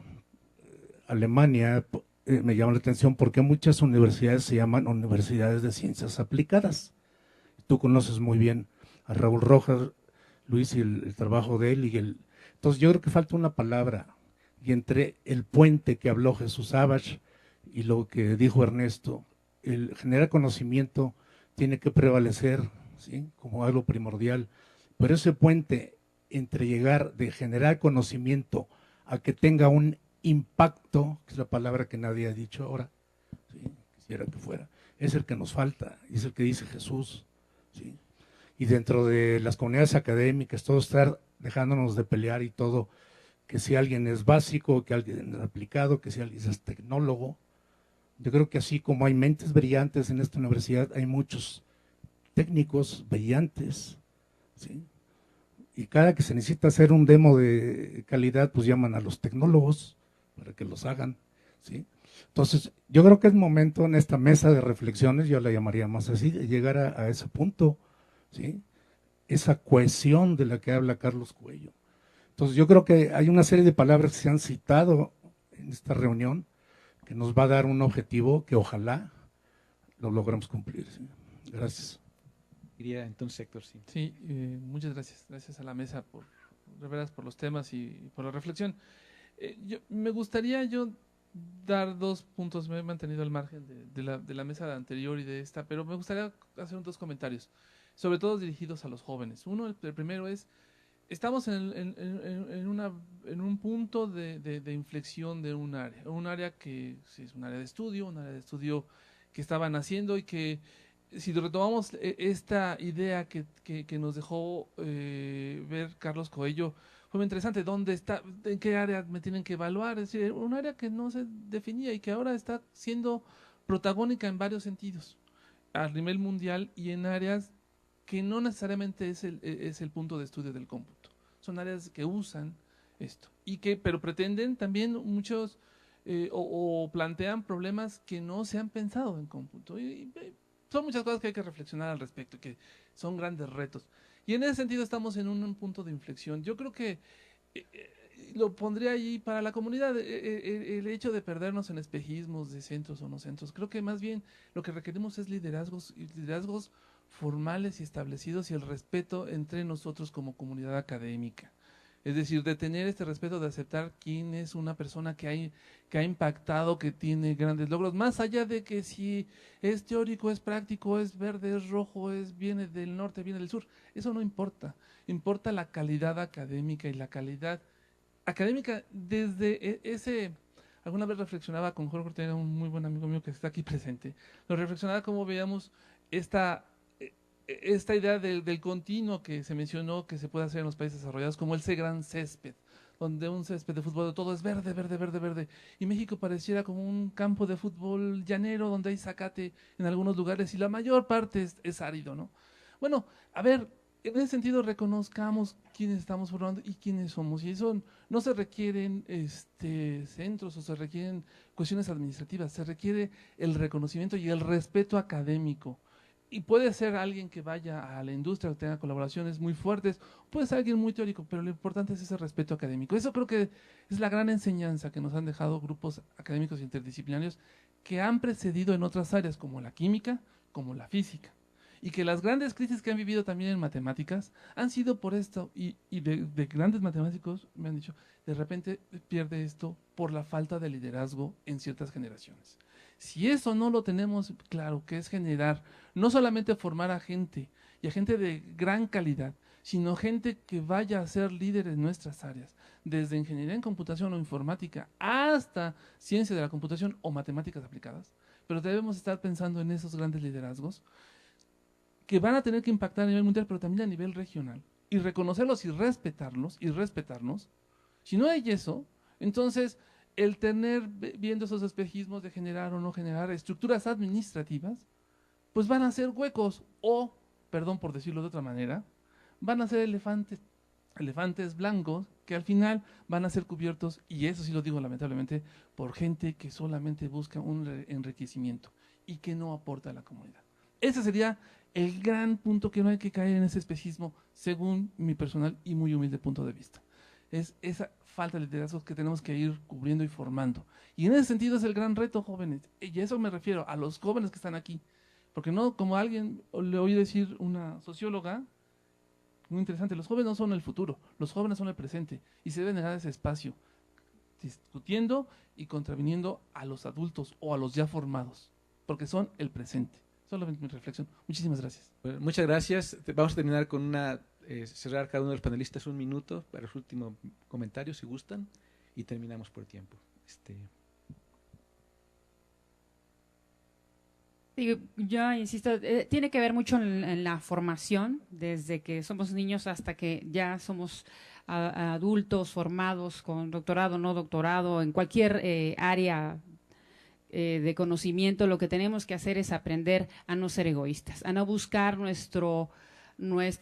Alemania, me llama la atención porque muchas universidades se llaman universidades de ciencias aplicadas. Tú conoces muy bien a Raúl Rojas, Luis, y el trabajo de él. Entonces yo creo que falta una palabra, y entre el puente que habló Jesús Savage y lo que dijo Ernesto, el generar conocimiento tiene que prevalecer, ¿sí?, como algo primordial, pero ese puente entre llegar de generar conocimiento a que tenga un impacto, que es la palabra que nadie ha dicho ahora, ¿sí?, quisiera que fuera, es el que nos falta, y es el que dice Jesús, ¿sí? Y dentro de las comunidades académicas, todo estar dejándonos de pelear y todo, que si alguien es básico, que alguien es aplicado, que si alguien es tecnólogo. Yo creo que así como hay mentes brillantes en esta universidad, hay muchos técnicos brillantes, ¿sí? Y cada que se necesita hacer un demo de calidad, pues llaman a los tecnólogos para que los hagan, ¿sí? Entonces, yo creo que es momento en esta mesa de reflexiones, yo la llamaría más así, de llegar a ese punto, ¿sí?, esa cohesión de la que habla Carlos Cuello. Entonces, yo creo que hay una serie de palabras que se han citado en esta reunión que nos va a dar un objetivo que ojalá lo logremos cumplir, ¿sí? Gracias. Diría entonces, Héctor, sí. Sí, muchas gracias. Gracias a la mesa de veras por los temas y por la reflexión. Me gustaría dar 2 puntos, me he mantenido al margen de la mesa anterior y de esta, pero me gustaría hacer 2 comentarios, sobre todo dirigidos a los jóvenes. Uno, el primero es, estamos en un punto de inflexión de un área que sí, es un área de estudio que estaba naciendo y que, si retomamos esta idea que nos dejó ver Carlos Coello, fue muy interesante. ¿Dónde está? ¿En qué área me tienen que evaluar? Es decir, un área que no se definía y que ahora está siendo protagónica en varios sentidos, a nivel mundial y en áreas que no necesariamente es el punto de estudio del cómputo. Son áreas que usan esto pero pretenden también muchos o plantean problemas que no se han pensado en cómputo. Son muchas cosas que hay que reflexionar al respecto, que son grandes retos. Y en ese sentido estamos en un punto de inflexión. Yo creo que lo pondría allí para la comunidad, el hecho de perdernos en espejismos de centros o no centros. Creo que más bien lo que requerimos es liderazgos formales y establecidos y el respeto entre nosotros como comunidad académica. Es decir, de tener este respeto, de aceptar quién es una persona que ha impactado, que tiene grandes logros, más allá de que si es teórico, es práctico, es verde, es rojo, viene del norte, viene del sur, eso no importa. Importa la calidad académica y la calidad académica desde ese. Alguna vez reflexionaba con Jorge Ortega, un muy buen amigo mío que está aquí presente, lo reflexionaba cómo veíamos esta idea del continuo que se mencionó que se puede hacer en los países desarrollados, como ese gran césped, donde un césped de fútbol todo es verde, verde, verde, verde, y México pareciera como un campo de fútbol llanero donde hay zacate en algunos lugares y la mayor parte es árido, ¿no? Bueno, a ver, en ese sentido reconozcamos quiénes estamos formando y quiénes somos, y eso no se requieren centros o se requieren cuestiones administrativas, se requiere el reconocimiento y el respeto académico. Y puede ser alguien que vaya a la industria, que tenga colaboraciones muy fuertes, puede ser alguien muy teórico, pero lo importante es ese respeto académico. Eso creo que es la gran enseñanza que nos han dejado grupos académicos interdisciplinarios que han precedido en otras áreas, como la química, como la física. Y que las grandes crisis que han vivido también en matemáticas han sido por esto, y de grandes matemáticos me han dicho, de repente pierde esto por la falta de liderazgo en ciertas generaciones. Si eso no lo tenemos claro, que es generar, no solamente formar a gente, y a gente de gran calidad, sino gente que vaya a ser líder en nuestras áreas, desde ingeniería en computación o informática hasta ciencia de la computación o matemáticas aplicadas, pero debemos estar pensando en esos grandes liderazgos que van a tener que impactar a nivel mundial, pero también a nivel regional, y reconocerlos y respetarnos. Si no hay eso, entonces el tener, viendo esos espejismos de generar o no generar estructuras administrativas, pues van a ser huecos o, perdón por decirlo de otra manera, van a ser elefantes blancos que al final van a ser cubiertos, y eso sí lo digo lamentablemente, por gente que solamente busca un enriquecimiento y que no aporta a la comunidad. Ese sería el gran punto, que no hay que caer en ese espejismo, según mi personal y muy humilde punto de vista. Es esa falta de liderazgo que tenemos que ir cubriendo y formando. Y en ese sentido es el gran reto, jóvenes. Y a eso me refiero, a los jóvenes que están aquí. Porque no, como alguien le oí decir una socióloga, muy interesante, los jóvenes no son el futuro, los jóvenes son el presente. Y se deben dar ese espacio, discutiendo y contraviniendo a los adultos o a los ya formados, porque son el presente. Solamente mi reflexión. Muchísimas gracias. Bueno, muchas gracias. Vamos a terminar con cerrar cada uno de los panelistas un minuto para su último comentario, si gustan, y terminamos por tiempo. Yo insisto, tiene que ver mucho en la formación, desde que somos niños hasta que ya somos adultos formados con doctorado, no doctorado, en cualquier área de conocimiento. Lo que tenemos que hacer es aprender a no ser egoístas, a no buscar nuestro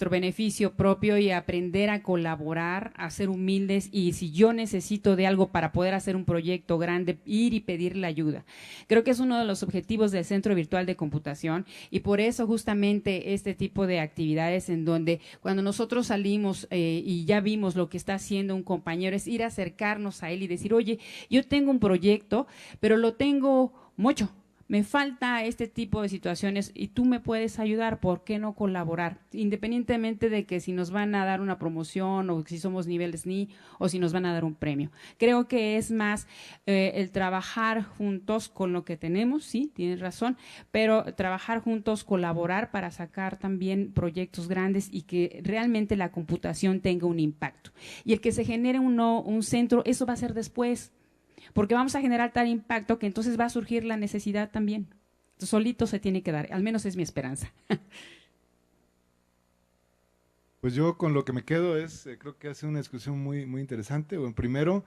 beneficio propio y aprender a colaborar, a ser humildes, y si yo necesito de algo para poder hacer un proyecto grande, ir y pedirle ayuda. Creo que es uno de los objetivos del Centro Virtual de Computación, y por eso justamente este tipo de actividades en donde cuando nosotros salimos y ya vimos lo que está haciendo un compañero, es ir a acercarnos a él y decir, oye, yo tengo un proyecto, pero lo tengo mucho. Me falta este tipo de situaciones y tú me puedes ayudar, ¿por qué no colaborar? Independientemente de que si nos van a dar una promoción o si somos nivel SNI o si nos van a dar un premio. Creo que es más el trabajar juntos con lo que tenemos, sí, tienes razón, pero trabajar juntos, colaborar para sacar también proyectos grandes y que realmente la computación tenga un impacto. Y el que se genere un centro, eso va a ser después, porque vamos a generar tal impacto que entonces va a surgir la necesidad también. Entonces, solito se tiene que dar, al menos es mi esperanza. Pues yo con lo que me quedo es, creo que hace una discusión muy, muy interesante. Bueno, primero,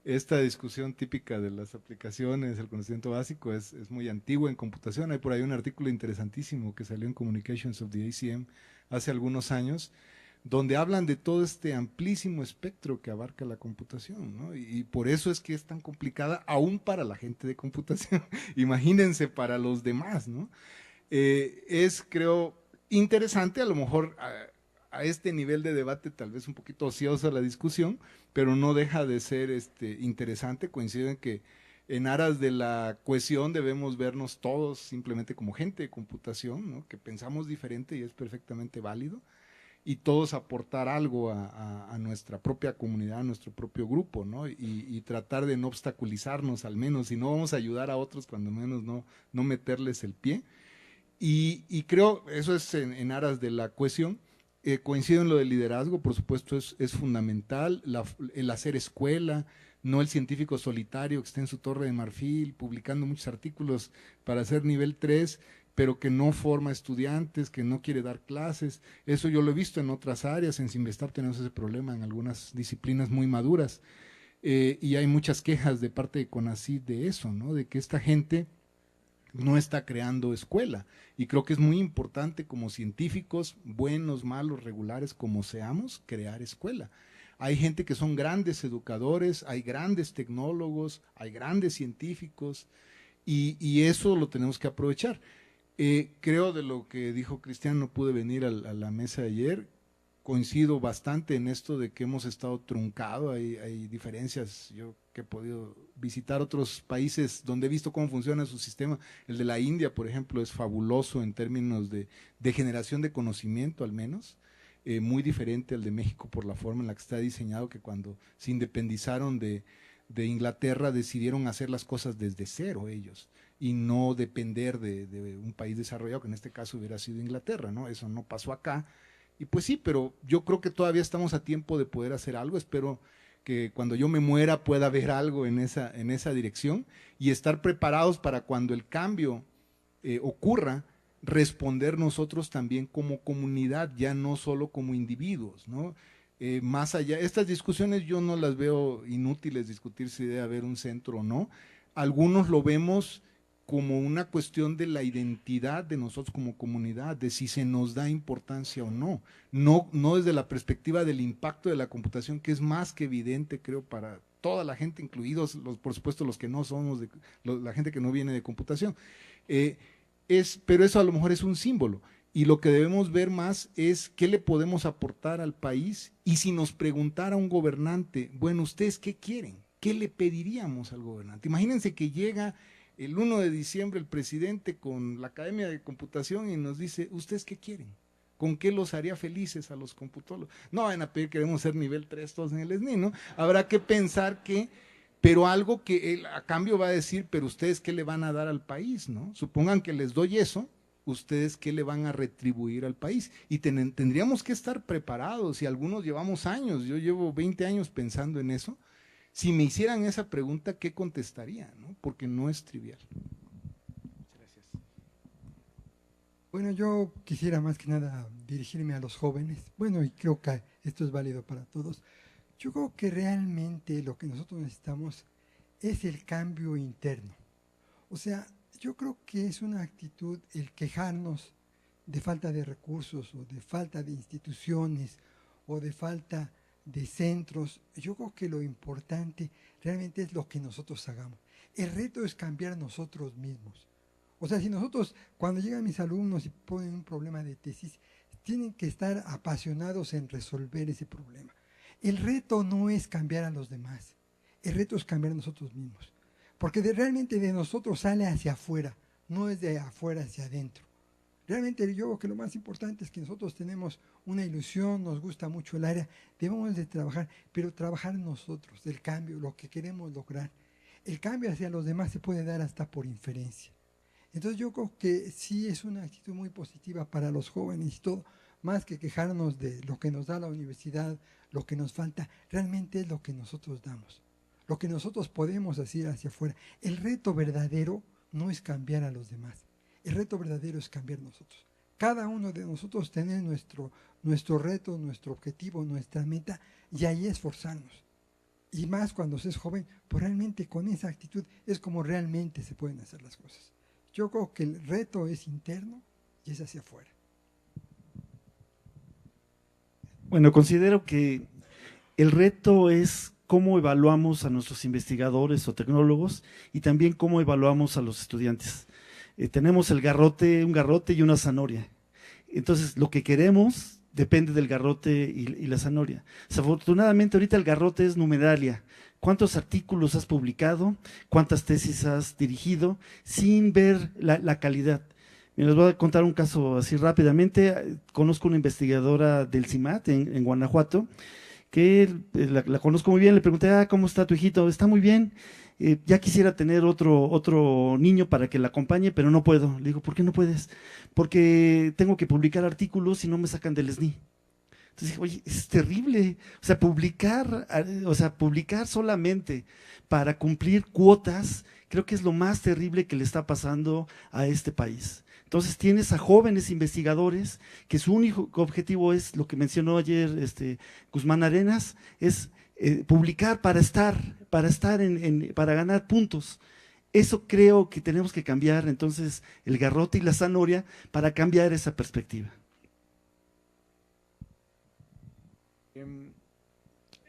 esta discusión típica de las aplicaciones, el conocimiento básico, es muy antigua en computación. Hay por ahí un artículo interesantísimo que salió en Communications of the ACM hace algunos años, donde hablan de todo este amplísimo espectro que abarca la computación, ¿no? Y por eso es que es tan complicada aún para la gente de computación. Imagínense para los demás, ¿no? Es, creo, interesante, a lo mejor a este nivel de debate tal vez un poquito ociosa la discusión, pero no deja de ser interesante. Coincido en que en aras de la cohesión debemos vernos todos simplemente como gente de computación, ¿no? Que pensamos diferente y es perfectamente válido, y todos aportar algo a nuestra propia comunidad, a nuestro propio grupo, ¿no? Y tratar de no obstaculizarnos al menos, si no vamos a ayudar a otros, cuando menos no meterles el pie. Y creo, eso es en aras de la cohesión. Coincido en lo del liderazgo, por supuesto es fundamental, el hacer escuela, no el científico solitario que está en su torre de marfil publicando muchos artículos para hacer nivel 3, pero que no forma estudiantes, que no quiere dar clases. Eso yo lo he visto en otras áreas, en Simvestab tenemos ese problema en algunas disciplinas muy maduras, y hay muchas quejas de parte de CONACYT de eso, ¿no? De que esta gente no está creando escuela, y creo que es muy importante como científicos, buenos, malos, regulares, como seamos, crear escuela. Hay gente que son grandes educadores, hay grandes tecnólogos, hay grandes científicos, y eso lo tenemos que aprovechar. Creo de lo que dijo Cristian, no pude venir a la mesa de ayer, coincido bastante en esto de que hemos estado truncado, hay diferencias. Yo que he podido visitar otros países donde he visto cómo funciona su sistema, el de la India, por ejemplo, es fabuloso en términos de generación de conocimiento al menos, muy diferente al de México por la forma en la que está diseñado, que cuando se independizaron de Inglaterra decidieron hacer las cosas desde cero ellos, y no depender de un país desarrollado, que en este caso hubiera sido Inglaterra, ¿no? Eso no pasó acá. Y pues sí, pero yo creo que todavía estamos a tiempo de poder hacer algo. Espero que cuando yo me muera pueda haber algo en esa dirección, y estar preparados para cuando el cambio ocurra, responder nosotros también como comunidad, ya no solo como individuos, ¿no? Más allá, estas discusiones yo no las veo inútiles, discutir si debe haber un centro o no. Algunos lo vemos como una cuestión de la identidad de nosotros como comunidad, de si se nos da importancia o no, no desde la perspectiva del impacto de la computación, que es más que evidente, creo, para toda la gente, incluidos, por supuesto, los que no somos, la gente que no viene de computación, pero eso a lo mejor es un símbolo, y lo que debemos ver más es qué le podemos aportar al país, y si nos preguntara un gobernante, bueno, ¿ustedes qué quieren? ¿Qué le pediríamos al gobernante? Imagínense que llega el 1 de diciembre el presidente con la Academia de Computación y nos dice, ¿ustedes qué quieren? ¿Con qué los haría felices a los computólogos? No van a pedir, queremos ser nivel 3 todos en el SNI, ¿no? Habrá que pensar pero algo que él a cambio va a decir, pero ustedes qué le van a dar al país, ¿no? Supongan que les doy eso, ustedes qué le van a retribuir al país. Y tendríamos que estar preparados, y algunos llevamos años, yo llevo 20 años pensando en eso. Si me hicieran esa pregunta, ¿qué contestaría? ¿No? Porque no es trivial. Muchas gracias. Bueno, yo quisiera más que nada dirigirme a los jóvenes. Bueno, y creo que esto es válido para todos. Yo creo que realmente lo que nosotros necesitamos es el cambio interno. O sea, yo creo que es una actitud el quejarnos de falta de recursos, o de falta de instituciones, o de falta de centros. Yo creo que lo importante realmente es lo que nosotros hagamos. El reto es cambiar nosotros mismos. O sea, si nosotros, cuando llegan mis alumnos y ponen un problema de tesis, tienen que estar apasionados en resolver ese problema. El reto no es cambiar a los demás, el reto es cambiar a nosotros mismos. Porque realmente de nosotros sale hacia afuera, no es de afuera hacia adentro. Realmente yo creo que lo más importante es que nosotros tenemos una ilusión, nos gusta mucho el área, debemos de trabajar, pero trabajar nosotros, el cambio, lo que queremos lograr. El cambio hacia los demás se puede dar hasta por inferencia. Entonces yo creo que sí es una actitud muy positiva para los jóvenes y todo, más que quejarnos de lo que nos da la universidad, lo que nos falta, realmente es lo que nosotros damos, lo que nosotros podemos hacer hacia afuera. El reto verdadero no es cambiar a los demás. El reto verdadero es cambiar nosotros. Cada uno de nosotros tener nuestro reto, nuestro objetivo, nuestra meta, y ahí esforzarnos. Y más cuando se es joven, pues realmente con esa actitud es como realmente se pueden hacer las cosas. Yo creo que el reto es interno y es hacia afuera. Bueno, considero que el reto es cómo evaluamos a nuestros investigadores o tecnólogos, y también cómo evaluamos a los estudiantes. Tenemos un garrote y una zanahoria. Entonces, lo que queremos depende del garrote y la zanahoria. Desafortunadamente ahorita el garrote es numeralia. ¿Cuántos artículos has publicado? ¿Cuántas tesis has dirigido? Sin ver la calidad. Les voy a contar un caso así rápidamente. Conozco una investigadora del CIMAT en Guanajuato, que la conozco muy bien. Le pregunté, ¿cómo está tu hijito? Está muy bien. Ya quisiera tener otro niño para que la acompañe, pero no puedo. Le digo, ¿por qué no puedes? Porque tengo que publicar artículos y no me sacan del SNI. Entonces dije, oye, es terrible. O sea, publicar solamente para cumplir cuotas, creo que es lo más terrible que le está pasando a este país. Entonces tienes a jóvenes investigadores que su único objetivo es lo que mencionó ayer Guzmán Arenas, es publicar para ganar puntos. Eso creo que tenemos que cambiar, entonces, el garrote y la zanahoria para cambiar esa perspectiva.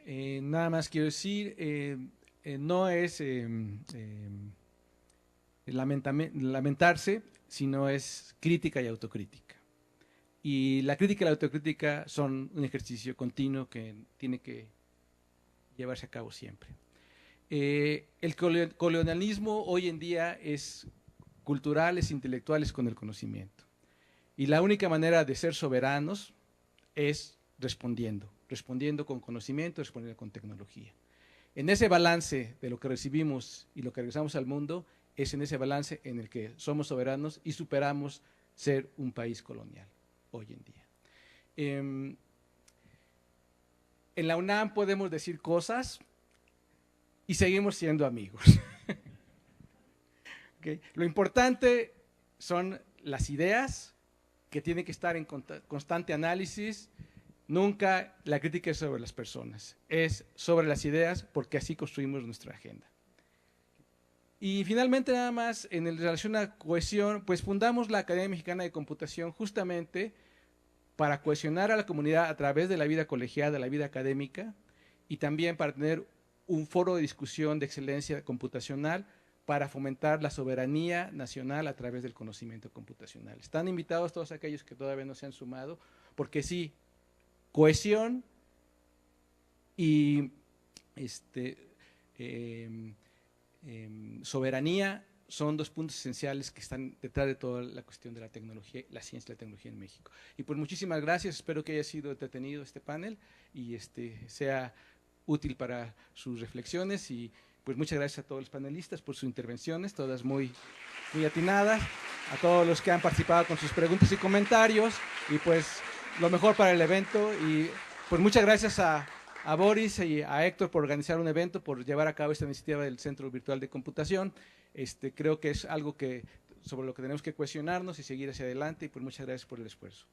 Nada más quiero decir, no es lamentarse, sino es crítica y autocrítica. Y la crítica y la autocrítica son un ejercicio continuo que tiene que llevarse a cabo siempre. El colonialismo hoy en día es cultural, es intelectual, es con el conocimiento. Y la única manera de ser soberanos es respondiendo con conocimiento, respondiendo con tecnología. En ese balance de lo que recibimos y lo que regresamos al mundo, es en ese balance en el que somos soberanos y superamos ser un país colonial hoy en día. En la UNAM podemos decir cosas y seguimos siendo amigos. Okay. Lo importante son las ideas que tienen que estar en constante análisis. Nunca la crítica es sobre las personas, es sobre las ideas, porque así construimos nuestra agenda. Y finalmente, nada más, en relación a cohesión, pues fundamos la Academia Mexicana de Computación justamente para cohesionar a la comunidad a través de la vida colegiada, la vida académica, y también para tener un foro de discusión de excelencia computacional para fomentar la soberanía nacional a través del conocimiento computacional. Están invitados todos aquellos que todavía no se han sumado, porque sí, cohesión y soberanía son dos puntos esenciales que están detrás de toda la cuestión de la tecnología, la ciencia y la tecnología en México. Y pues muchísimas gracias, espero que haya sido entretenido este panel y sea útil para sus reflexiones, y pues muchas gracias a todos los panelistas por sus intervenciones, todas muy atinadas, a todos los que han participado con sus preguntas y comentarios, y pues lo mejor para el evento. Y pues muchas gracias a Boris y a Héctor por organizar un evento, por llevar a cabo esta iniciativa del Centro Virtual de Computación. Creo que es algo sobre lo que tenemos que cuestionarnos y seguir hacia adelante, y pues muchas gracias por el esfuerzo.